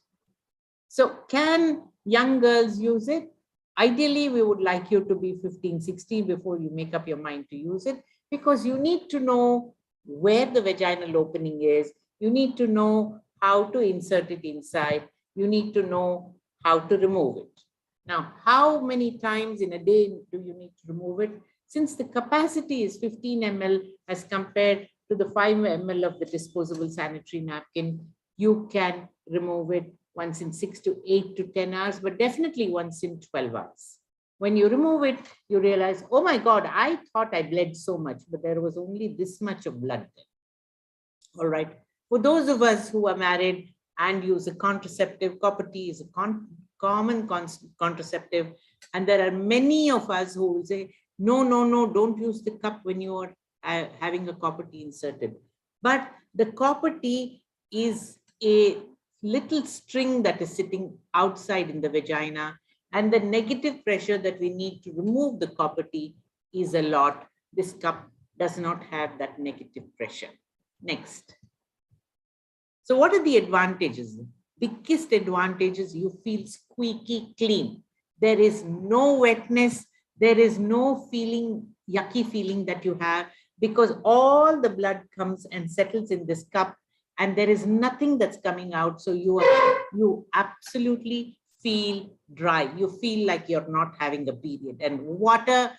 So can young girls use it? Ideally, we would like you to be 15, 16 before you make up your mind to use it, because you need to know where the vaginal opening is. You need to know how to insert it inside. You need to know how to remove it. Now, how many times in a day do you need to remove it? Since the capacity is 15 ml as compared to the 5 ml of the disposable sanitary napkin, you can remove it once in 6 to 8 to 10 hours, but definitely once in 12 hours. When you remove it, you realize, oh my God, I thought I bled so much, but there was only this much of blood there. All right. For those of us who are married and use a contraceptive, copper T is a common contraceptive. And there are many of us who will say, no, no, no, don't use the cup when you are having a copper T inserted. But the copper T is a little string that is sitting outside in the vagina, and the negative pressure that we need to remove the copper T is a lot. This cup does not have that negative pressure. Next. So what are the advantages? Biggest advantages, you feel squeaky clean. There is no wetness. There is no feeling, yucky feeling that you have, because all the blood comes and settles in this cup and there is nothing that's coming out. So you absolutely feel dry. You feel like you're not having a period. And what a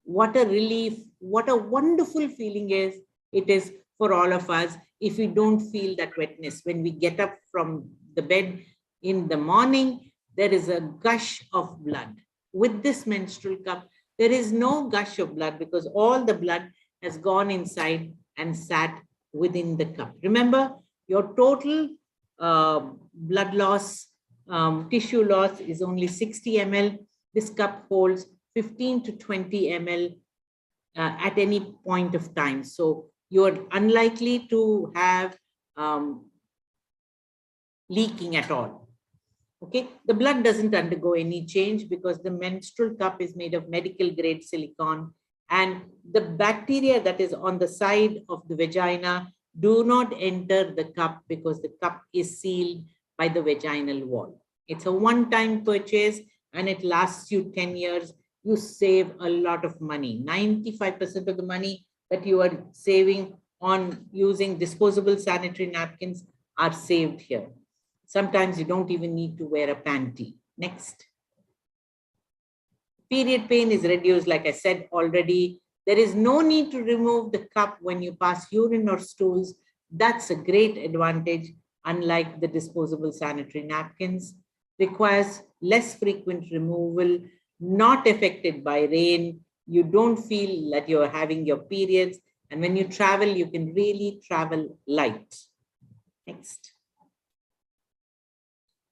relief, what a wonderful feeling it is for all of us if we don't feel that wetness. When we get up from the bed in the morning, there is a gush of blood. With this menstrual cup, there is no gush of blood because all the blood has gone inside and sat within the cup. Remember, your total blood loss, tissue loss is only 60 ml. This cup holds 15 to 20 ml at any point of time. So you're unlikely to have leaking at all. Okay, the blood doesn't undergo any change because the menstrual cup is made of medical grade silicone, and the bacteria that is on the side of the vagina do not enter the cup because the cup is sealed by the vaginal wall. It's a one-time purchase and it lasts you 10 years. You save a lot of money. 95% of the money that you are saving on using disposable sanitary napkins are saved here. Sometimes you don't even need to wear a panty. Next. Period pain is reduced, like I said already. There is no need to remove the cup when you pass urine or stools. That's a great advantage, unlike the disposable sanitary napkins. Requires less frequent removal, not affected by rain. You don't feel that you're having your periods. And when you travel, you can really travel light. Next.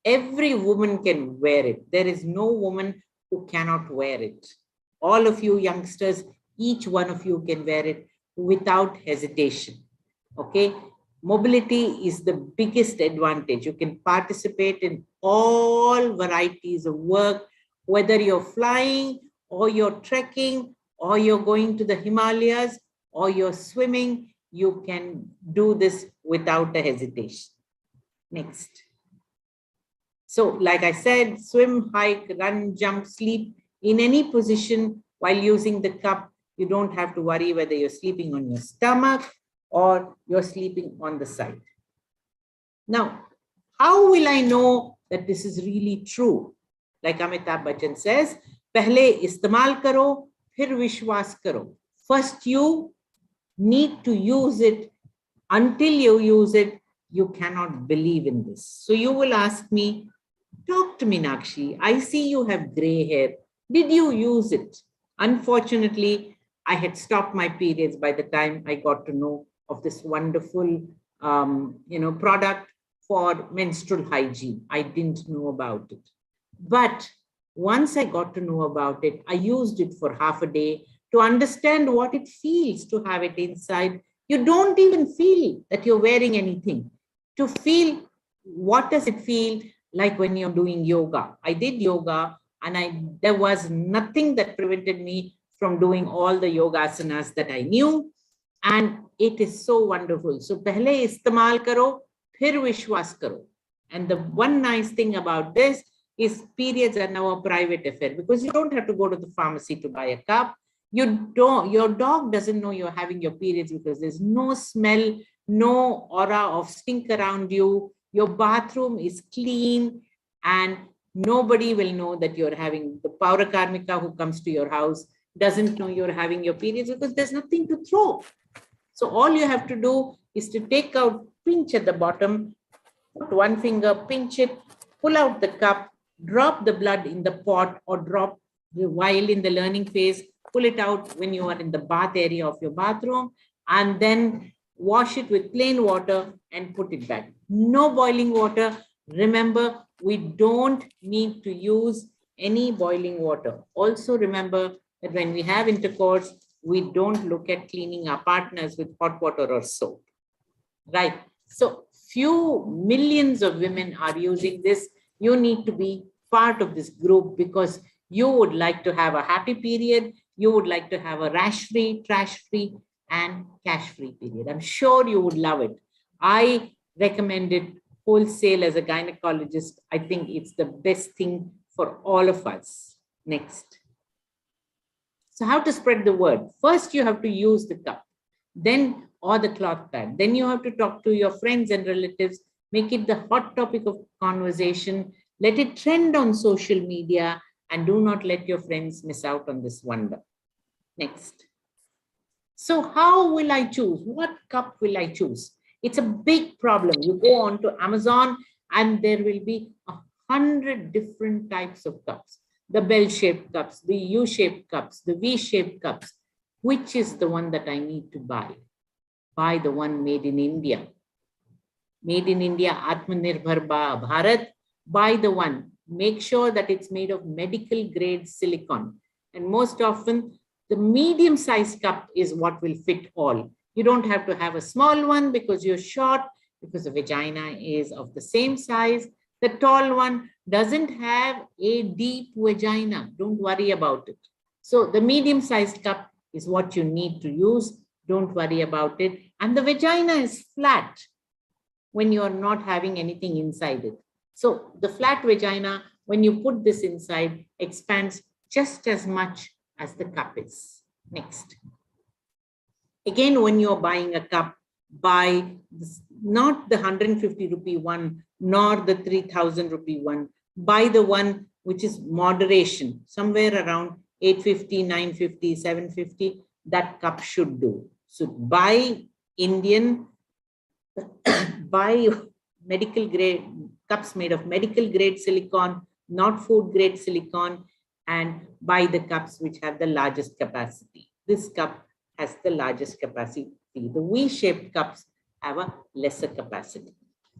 Every woman can wear it. There is no woman who cannot wear it. All of you youngsters, each one of you can wear it without hesitation. Okay. Mobility is the biggest advantage. You can participate in all varieties of work, whether you're flying or you're trekking or you're going to the Himalayas or you're swimming, you can do this without a hesitation. Next. So like I said, swim, hike, run, jump, sleep in any position while using the cup. You don't have to worry whether you're sleeping on your stomach or you're sleeping on the side. Now, how will I know that this is really true? Like Amitabh Bachchan says, "Pehle istemal karo, phir vishwas karo." First, you need to use it. Until you use it, you cannot believe in this. So you will ask me, "Dr. Meenakshi, I see you have gray hair. Did you use it?" Unfortunately, I had stopped my periods by the time I got to know of this wonderful product for menstrual hygiene. I didn't know about it. But once I got to know about it, I used it for half a day to understand what it feels to have it inside. You don't even feel that you're wearing anything. To feel what does it feel like when you're doing yoga. I did yoga and there was nothing that prevented me from doing all the yoga asanas that I knew. And it is so wonderful. So pehle istemal karo, phir vishwas karo. And the one nice thing about this is periods are now a private affair because you don't have to go to the pharmacy to buy a cup. Your dog doesn't know you're having your periods because there's no smell, no aura of stink around you. Your bathroom is clean and nobody will know that you're having. The Paura Karmika who comes to your house doesn't know you're having your periods because there's nothing to throw. So all you have to do is to take out, pinch at the bottom, put one finger, pinch it, pull out the cup, drop the blood in the pot or drop while in the learning phase, pull it out when you are in the bath area of your bathroom, and then wash it with plain water and put it back. No boiling water. Remember, we don't need to use any boiling water. Also remember that when we have intercourse, we don't look at cleaning our partners with hot water or soap, right? So few millions of women are using this. You need to be part of this group because you would like to have a happy period. You would like to have a rash-free, trash-free, and cash-free period. I'm sure you would love it. I recommend it wholesale as a gynecologist. I think it's the best thing for all of us. Next. So how to spread the word? First, you have to use the cup, then or the cloth pad. Then you have to talk to your friends and relatives, make it the hot topic of conversation. Let it trend on social media and do not let your friends miss out on this wonder. Next. So how will I choose? What cup will I choose? It's a big problem. You go on to Amazon and there will be 100 different types of cups. The bell-shaped cups, the U-shaped cups, the V-shaped cups. Which is the one that I need to buy? Buy the one made in India. Made in India, Atmanirbhar Bharat. Buy the one. Make sure that it's made of medical grade silicone. And most often, the medium-sized cup is what will fit all. You don't have to have a small one because you're short, because the vagina is of the same size. The tall one doesn't have a deep vagina. Don't worry about it. So the medium-sized cup is what you need to use. Don't worry about it. And the vagina is flat when you're not having anything inside it. So the flat vagina, when you put this inside, expands just as much as the cup is. Next. Again, when you're buying a cup, buy this, not the 150 rupee one, nor the 3,000 rupee one. Buy the one which is moderation, somewhere around 850, 950, 750. That cup should do. So buy Indian, buy medical grade cups made of medical grade silicone, not food grade silicone, and buy the cups which have the largest capacity. This cup has the largest capacity. The V-shaped cups have a lesser capacity.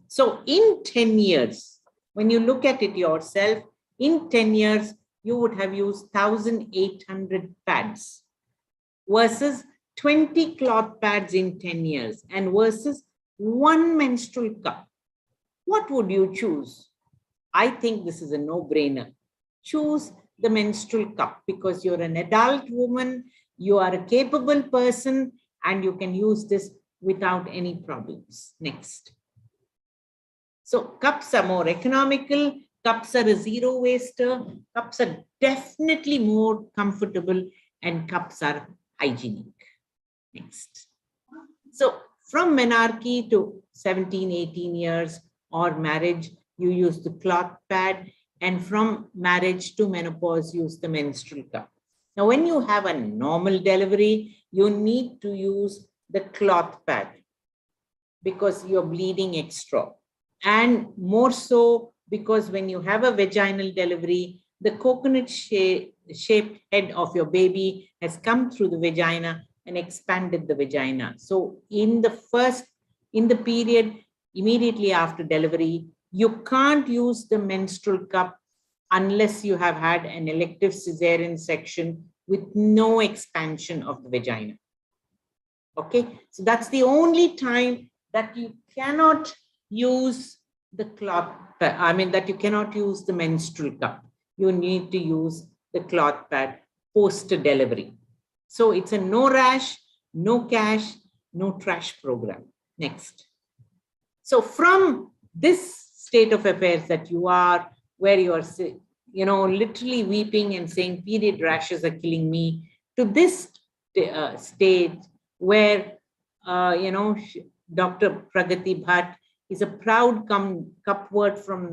So in 10 years, when you look at it yourself, in 10 years, you would have used 1,800 pads versus 20 cloth pads in 10 years and versus one menstrual cup. What would you choose? I think this is a no-brainer. Choose the menstrual cup because you're an adult woman, you are a capable person, and you can use this without any problems. Next. So cups are more economical, cups are a zero waster, cups are definitely more comfortable, and cups are hygienic. Next. So from menarche to 17, 18 years or marriage, you use the cloth pad, and from marriage to menopause, use the menstrual cup. Now, when you have a normal delivery, you need to use the cloth pad because you're bleeding extra. And more so because when you have a vaginal delivery, the coconut shaped head of your baby has come through the vagina and expanded the vagina. So in the period immediately after delivery, you can't use the menstrual cup unless you have had an elective cesarean section with no expansion of the vagina. Okay, so that's the only time that you cannot use the cloth, that you cannot use the menstrual cup. You need to use the cloth pad post-delivery. So it's a no rash, no cash, no trash program. Next. So from this state of affairs that you are, where you are, literally weeping and saying period rashes are killing me, to this state where, Dr. Pragati Bhatt is a proud cupward from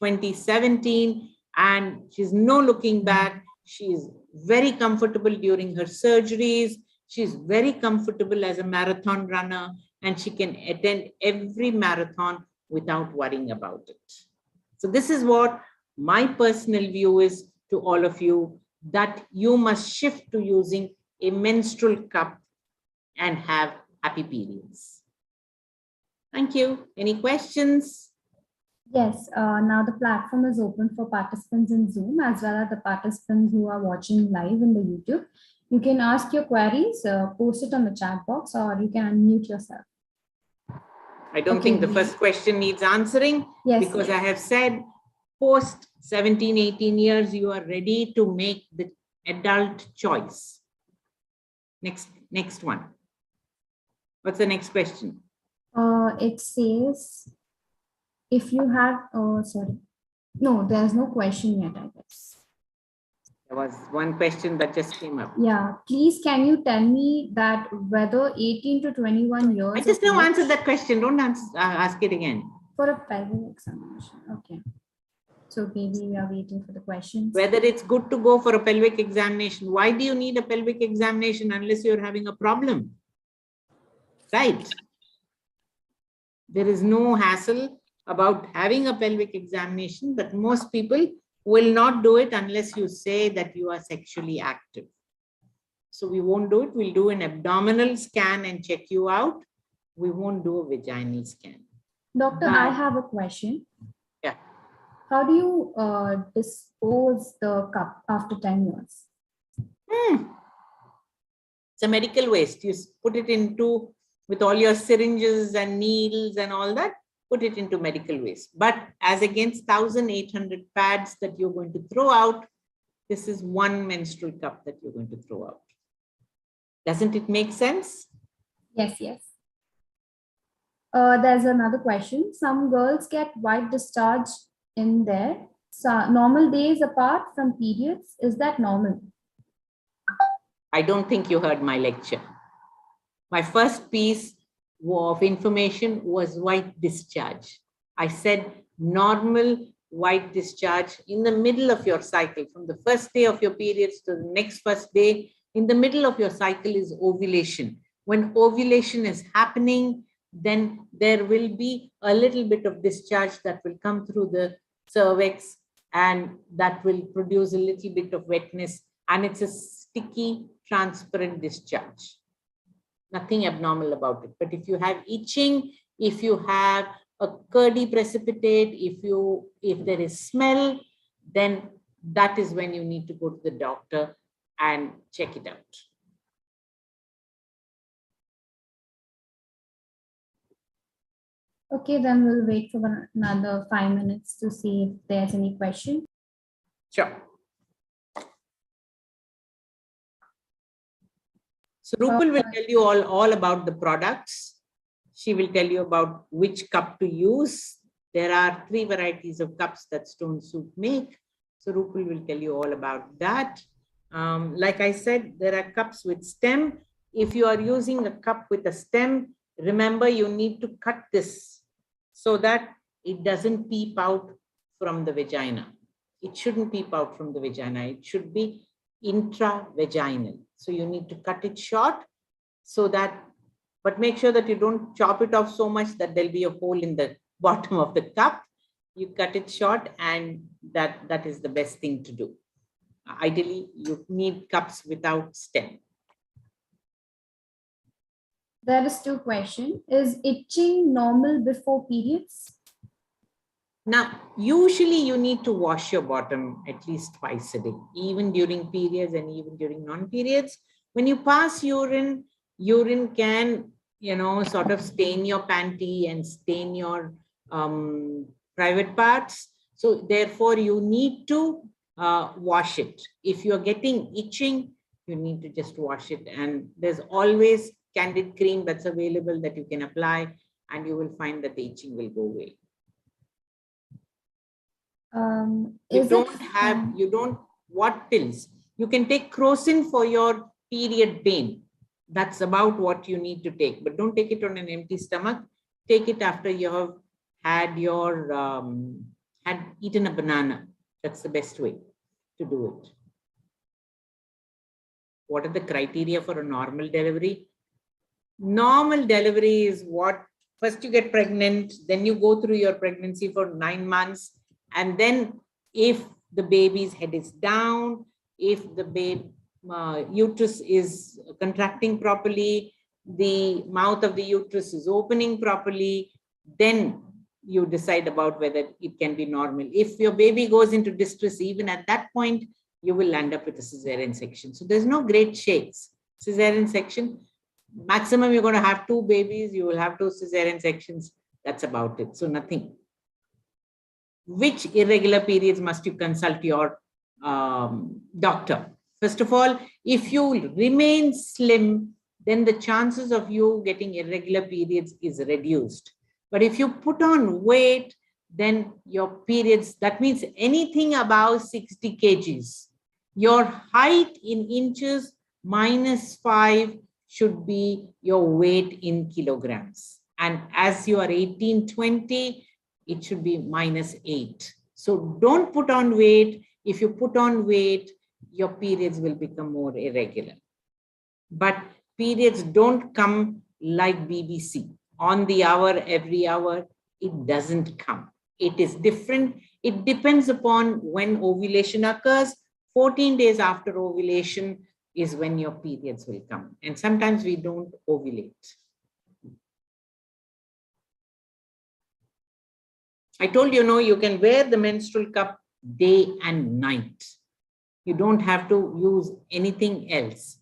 2017, and she's no looking back. She's very comfortable during her surgeries. She's very comfortable as a marathon runner, and she can attend every marathon without worrying about it. So this is what my personal view is to all of you, that you must shift to using a menstrual cup and have happy periods. Thank you. Any questions? Yes, now the platform is open for participants in Zoom as well as the participants who are watching live in the YouTube. You can ask your queries, post it on the chat box, or you can unmute yourself. I don't think the first question needs answering, because I have said post 17, 18 years, you are ready to make the adult choice. Next one. What's the next question? It says, if you have, no, there's no question yet, I guess. There was one question that just came up. Yeah, please can you tell me that whether 18 to 21 years... I just now answered that question. Don't ask it again. For a pelvic examination, okay. So maybe we are waiting for the questions. Whether it's good to go for a pelvic examination. Why do you need a pelvic examination unless you're having a problem? Right? There is no hassle about having a pelvic examination, but most people will not do it unless you say that you are sexually active. So we won't do it. We'll do an abdominal scan and check you out. We won't do a vaginal scan. Doctor, I have a question. Yeah. How do you dispose the cup after 10 years? It's a medical waste. You put it into, with all your syringes and needles and all that, put it into medical waste. But as against 1,800 pads that you're going to throw out, this is one menstrual cup that you're going to throw out. Doesn't it make sense? Yes, yes. There's another question. Some girls get white discharge in their normal days apart from periods. Is that normal? I don't think you heard my lecture. My first piece of information was white discharge. I said normal white discharge in the middle of your cycle, from the first day of your periods to the next first day. In the middle of your cycle is ovulation. When ovulation is happening, then there will be a little bit of discharge that will come through the cervix, and that will produce a little bit of wetness, and it's a sticky, transparent discharge. Nothing abnormal about it. But if you have itching, if you have a curdy precipitate, if there is smell, then that is when you need to go to the doctor and check it out. Okay, then we'll wait for another 5 minutes to see if there's any question. Sure. So Rupal will tell you all about the products. She will tell you about which cup to use. There are 3 varieties of cups that Stone Soup make. So Rupal will tell you all about that. Like I said, there are cups with stem. If you are using a cup with a stem, remember you need to cut this so that it doesn't peep out from the vagina. It shouldn't peep out from the vagina. It should be intravaginal. So you need to cut it short so that, but make sure that you don't chop it off so much that there'll be a hole in the bottom of the cup. You cut it short, and that is the best thing to do. Ideally, you need cups without stem. There is 2 questions. Is itching normal before periods? Now, usually you need to wash your bottom at least twice a day, even during periods and even during non-periods. When you pass urine, urine can, sort of stain your panty and stain your private parts. So therefore, you need to wash it. If you're getting itching, you need to just wash it. And there's always candid cream that's available that you can apply, and you will find that the itching will go away. What pills? You can take crocin for your period pain. That's about what you need to take, but don't take it on an empty stomach. Take it after you have had eaten a banana. That's the best way to do it. What are the criteria for a normal delivery? Normal delivery is what, first you get pregnant, then you go through your pregnancy for 9 months. And then if the baby's head is down, if the uterus is contracting properly, the mouth of the uterus is opening properly, then you decide about whether it can be normal. If your baby goes into distress, even at that point, you will end up with a cesarean section. So there's no great shakes. Cesarean section, maximum you're going to have 2 babies, you will have 2 cesarean sections. That's about it. So nothing. Which irregular periods must you consult your doctor? First of all, if you remain slim, then the chances of you getting irregular periods is reduced. But if you put on weight, then your periods, that means anything above 60 kgs. Your height in inches -5 should be your weight in kilograms. And as you are 18, 20, it should be -8. So don't put on weight. If you put on weight, your periods will become more irregular. But periods don't come like BBC on the hour, every hour. It doesn't come. It is different. It depends upon when ovulation occurs. 14 days after ovulation is when your periods will come. And sometimes we don't ovulate. I told you, no, you can wear the menstrual cup day and night. You don't have to use anything else.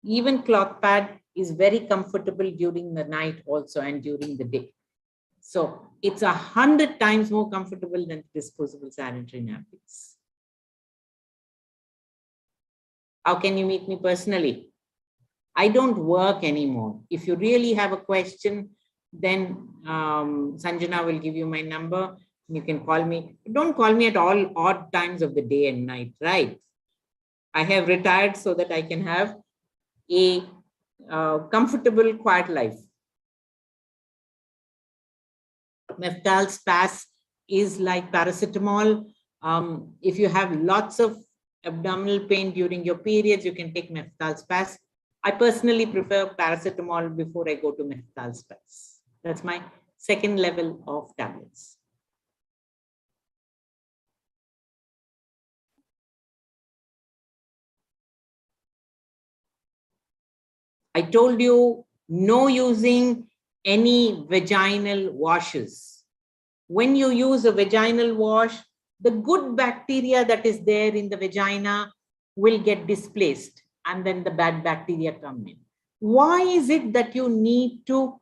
Even cloth pad is very comfortable during the night also and during the day. So it's 100 times more comfortable than disposable sanitary napkins. How can you meet me personally? I don't work anymore. If you really have a question, then Sanjana will give you my number. You can call me. Don't call me at all odd times of the day and night, right? I have retired so that I can have a comfortable, quiet life. Meftal spas is like paracetamol. If you have lots of abdominal pain during your periods, you can take Meftal spas. I personally prefer paracetamol before I go to Meftal spas. That's my second level of tablets. I told you no using any vaginal washes. When you use a vaginal wash, the good bacteria that is there in the vagina will get displaced and then the bad bacteria come in. Why is it that you need to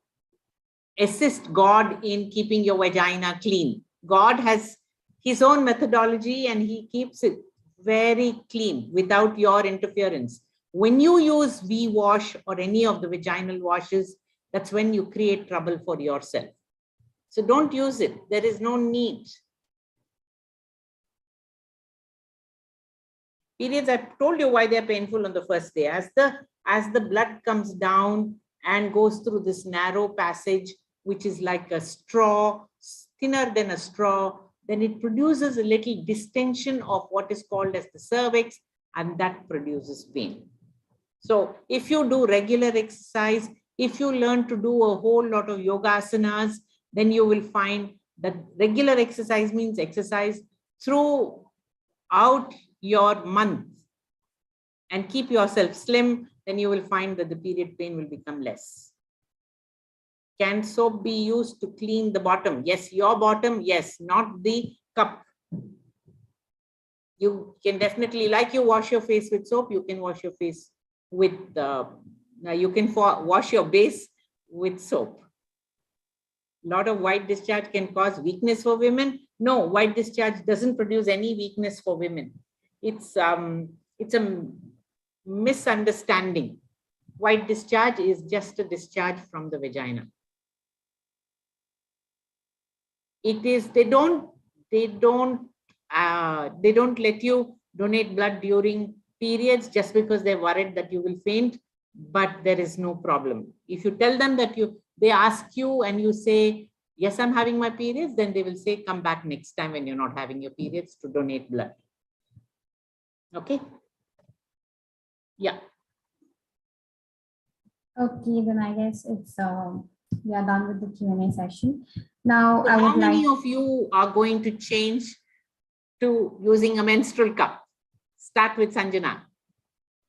assist God in keeping your vagina clean? God has his own methodology and he keeps it very clean without your interference. When you use V-wash or any of the vaginal washes, that's when you create trouble for yourself. So don't use it. There is no need. Periods, I told you why they're painful on the first day. As the blood comes down and goes through this narrow passage, which is like a straw, thinner than a straw, then it produces a little distension of what is called as the cervix, and that produces pain. So if you do regular exercise, if you learn to do a whole lot of yoga asanas, then you will find that regular exercise means exercise throughout your month and keep yourself slim, then you will find that the period pain will become less. Can soap be used to clean the bottom? Yes, your bottom, yes, not the cup. You can definitely, like you wash your face with soap, you can wash your face with, you can wash your base with soap. A lot of white discharge can cause weakness for women. No, white discharge doesn't produce any weakness for women. It's a misunderstanding. White discharge is just a discharge from the vagina. It is, they don't let you donate blood during periods just because they're worried that you will faint, but there is no problem. If you tell them that they ask you and you say, yes, I'm having my periods, then they will say, come back next time when you're not having your periods to donate blood. Okay. Yeah. Okay, then I guess it's we are done with the Q&A session. Now, So how many of you are going to change to using a menstrual cup? Start with Sanjana.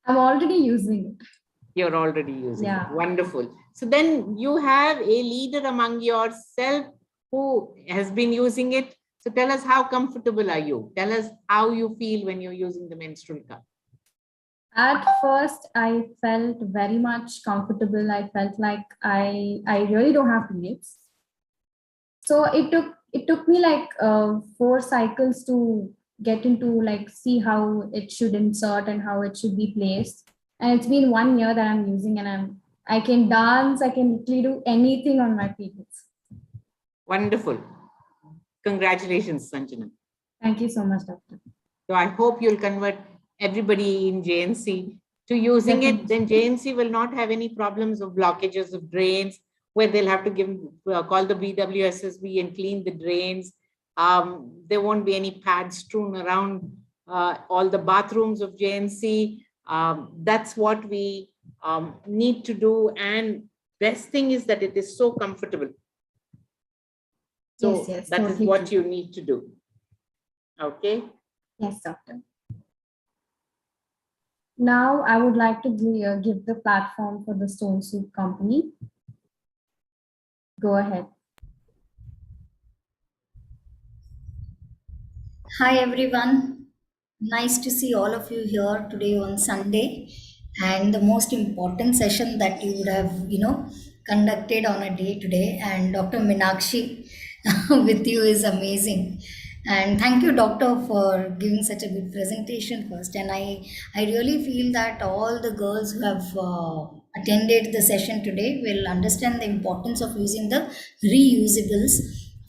I'm already using it. You're already using it. Wonderful. So then you have a leader among yourself who has been using it. So tell us, how comfortable are you? Tell us how you feel when you're using the menstrual cup. At first, I felt very much comfortable. I felt like I really don't have periods. So it took me like 4 cycles to get into like see how it should insert and how it should be placed. And it's been 1 year that I'm using, and I can dance, I can literally do anything on my periods. Wonderful. Congratulations, Sanjana. Thank you so much, Doctor. So I hope you'll convert everybody in JNC to using it. Then JNC will not have any problems of blockages of drains where they'll have to call the BWSSB and clean the drains. There won't be any pads strewn around all the bathrooms of JNC. That's what we need to do. And best thing is that it is so comfortable. So Yes, that is totally what true. you need to do. Okay. Yes, doctor. Now I would like to give the platform for the Stone Soup Company. Go ahead. Hi everyone. Nice to see all of you here today on Sunday. And the most important session that you would have, conducted on a day today. And Dr. Minakshi with you is amazing. And thank you, Doctor, for giving such a good presentation first. And I really feel that all the girls who have attended the session today will understand the importance of using the reusables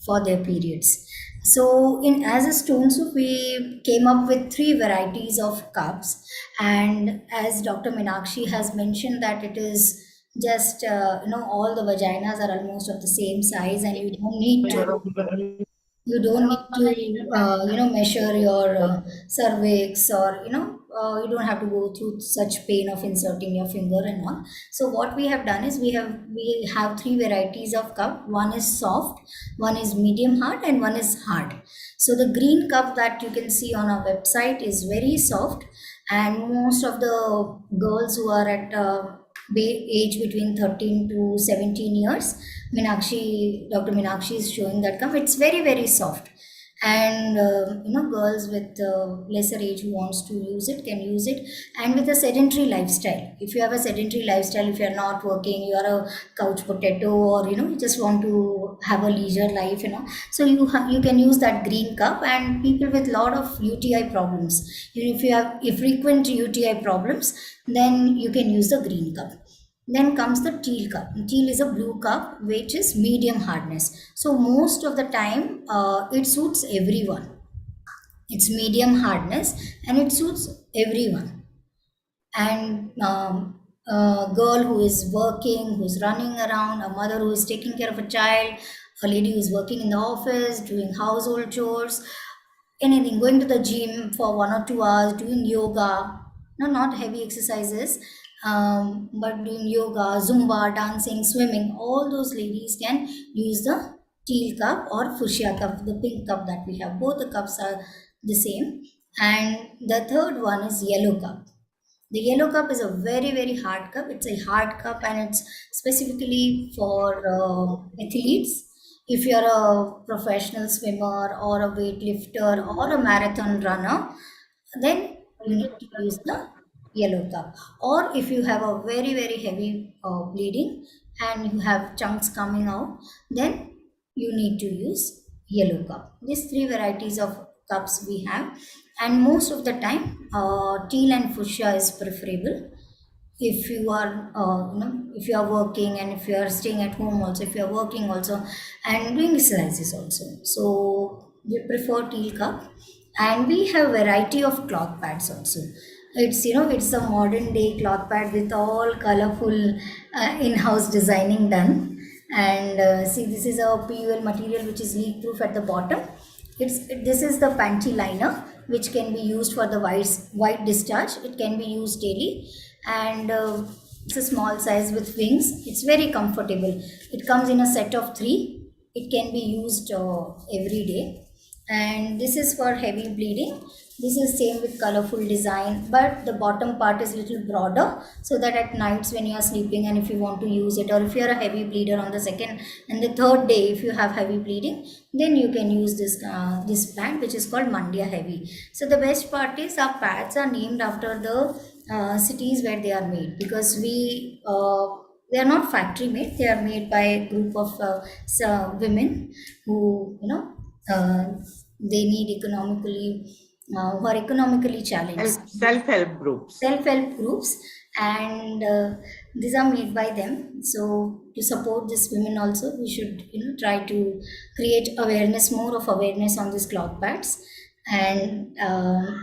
for their periods. So, in as a stone soup, we came up with 3 varieties of cups, and as Dr. Minakshi has mentioned, that it is just all the vaginas are almost of the same size, and you don't need to measure your cervix, or you don't have to go through such pain of inserting your finger and all. So what we have done is we have 3 varieties of cup. One is soft, one is medium hard, and one is hard. So the green cup that you can see on our website is very soft, and most of the girls who are at age between 13 to 17 years, Dr. Minakshi is showing that cup. It's very, very soft. And, girls with lesser age who wants to use it can use it. And with a sedentary lifestyle, if you have a sedentary lifestyle, if you're not working, you are a couch potato, or, you just want to have a leisure life, so you can use that green cup. And people with lot of UTI problems, if you have frequent UTI problems, then you can use the green cup. Then comes the teal cup. Teal is a blue cup which is medium hardness. So most of the time it suits everyone. It's medium hardness and it suits everyone. And a girl who is working, who's running around, a mother who is taking care of a child, a lady who is working in the office, doing household chores, anything, going to the gym for 1 or 2 hours, doing yoga, no, not heavy exercises, but doing yoga, Zumba, dancing, swimming, all those ladies can use the teal cup or fuchsia cup, the pink cup that we have. Both the cups are the same. And the third one is yellow cup. The yellow cup is a very, very hard cup. It's a hard cup, and it's specifically for athletes. If you're a professional swimmer or a weightlifter or a marathon runner, then you need to use the yellow cup. Or if you have a very, very heavy bleeding and you have chunks coming out, then you need to use yellow cup. These 3 varieties of cups we have, and most of the time teal and fuchsia is preferable if you are if you are working, and if you are staying at home also, if you are working also and doing exercises also. So we prefer teal cup. And we have variety of cloth pads also. It's a modern day cloth pad with all colorful in-house designing done. And see, this is a PUL material which is leak proof at the bottom. This is the panty liner which can be used for the white discharge. It can be used daily. And it's a small size with wings. It's very comfortable. It comes in a set of 3. It can be used every day. And this is for heavy bleeding. This is same with colorful design, but the bottom part is little broader, so that at nights when you are sleeping and if you want to use it, or if you are a heavy bleeder on the second and the third day, if you have heavy bleeding, then you can use this pad, which is called Mandya Heavy. So the best part is our pads are named after the cities where they are made, because they are not factory made. They are made by a group of women who they need who are economically challenged. Self-help groups. Self-help groups, and these are made by them. So to support these women also, we should try to create awareness, more of awareness on these cloth pads. And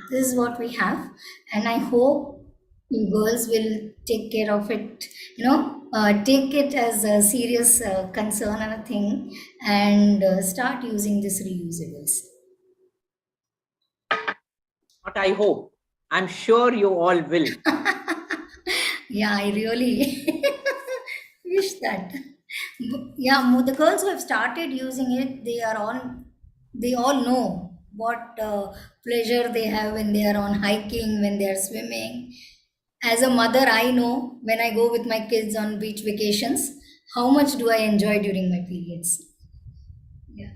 this is what we have, and I hope Girls will take care of it, take it as a serious concern and a thing, and start using this reusables. What I hope. I'm sure you all will. Yeah, I really wish that. Yeah, the girls who have started using it, they all know what pleasure they have when they are on hiking, when they are swimming. As a mother, I know when I go with my kids on beach vacations, how much do I enjoy during my periods. Yeah.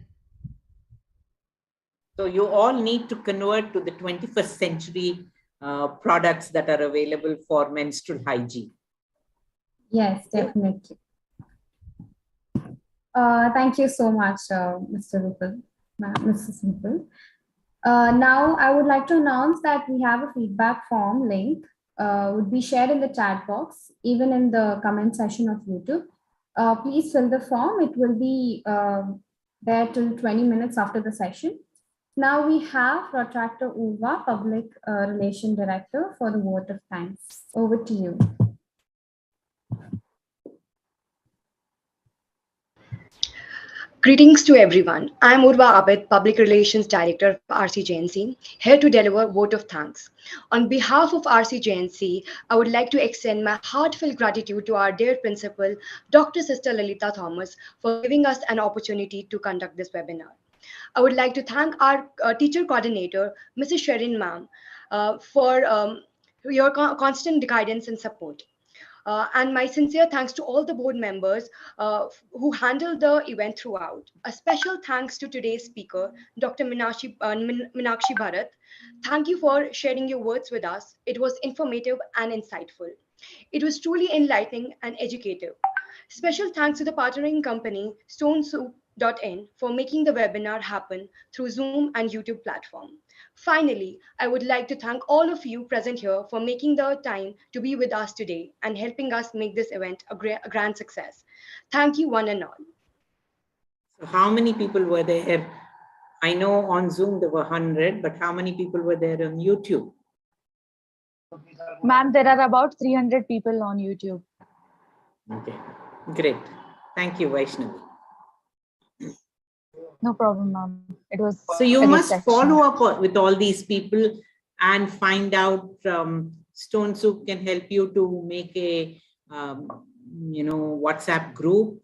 So you all need to convert to the 21st century products that are available for menstrual hygiene. Yes, definitely. Thank you so much, Mr. Rupal, Mrs. Rupal. Now, I would like to announce that we have a feedback form link would be shared in the chat box, even in the comment section of YouTube. Please fill the form. It will be there till 20 minutes after the session. Now we have Protractor Uva, Public Relation Director, for the vote of thanks. Over to you. Greetings to everyone. I'm Urva Abid, Public Relations Director of RCJNC, here to deliver vote of thanks. On behalf of RCJNC, I would like to extend my heartfelt gratitude to our dear principal, Dr. Sister Lalita Thomas, for giving us an opportunity to conduct this webinar. I would like to thank our teacher coordinator, Mrs. Sherin Ma'am, for your constant guidance and support. And my sincere thanks to all the board members who handled the event throughout. A special thanks to today's speaker, Dr. Meenakshi Bharat. Thank you for sharing your words with us. It was informative and insightful. It was truly enlightening and educative. Special thanks to the partnering company, StoneSoup.in, for making the webinar happen through Zoom and YouTube platform. Finally, I would like to thank all of you present here for making the time to be with us today and helping us make this event a grand success. Thank you, one and all. So how many people were there? I know on Zoom there were 100, but how many people were there on YouTube? Ma'am, there are about 300 people on YouTube. Okay, great. Thank you, Vaishnavi. No problem, ma'am. It was So you a must section. follow up with all these people and find out Stone Soup can help you to make a WhatsApp group.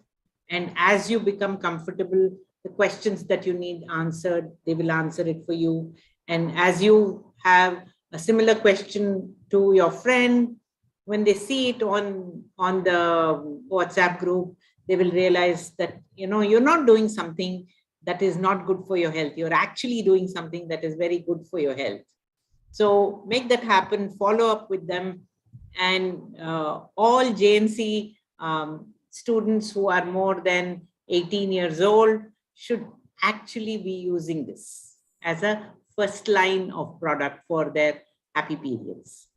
And as you become comfortable, the questions that you need answered, they will answer it for you. And as you have a similar question to your friend, when they see it on the WhatsApp group, they will realize that, you're not doing something that is not good for your health. You're actually doing something that is very good for your health. So make that happen, follow up with them. And all JNC students who are more than 18 years old should actually be using this as a first line of product for their happy periods.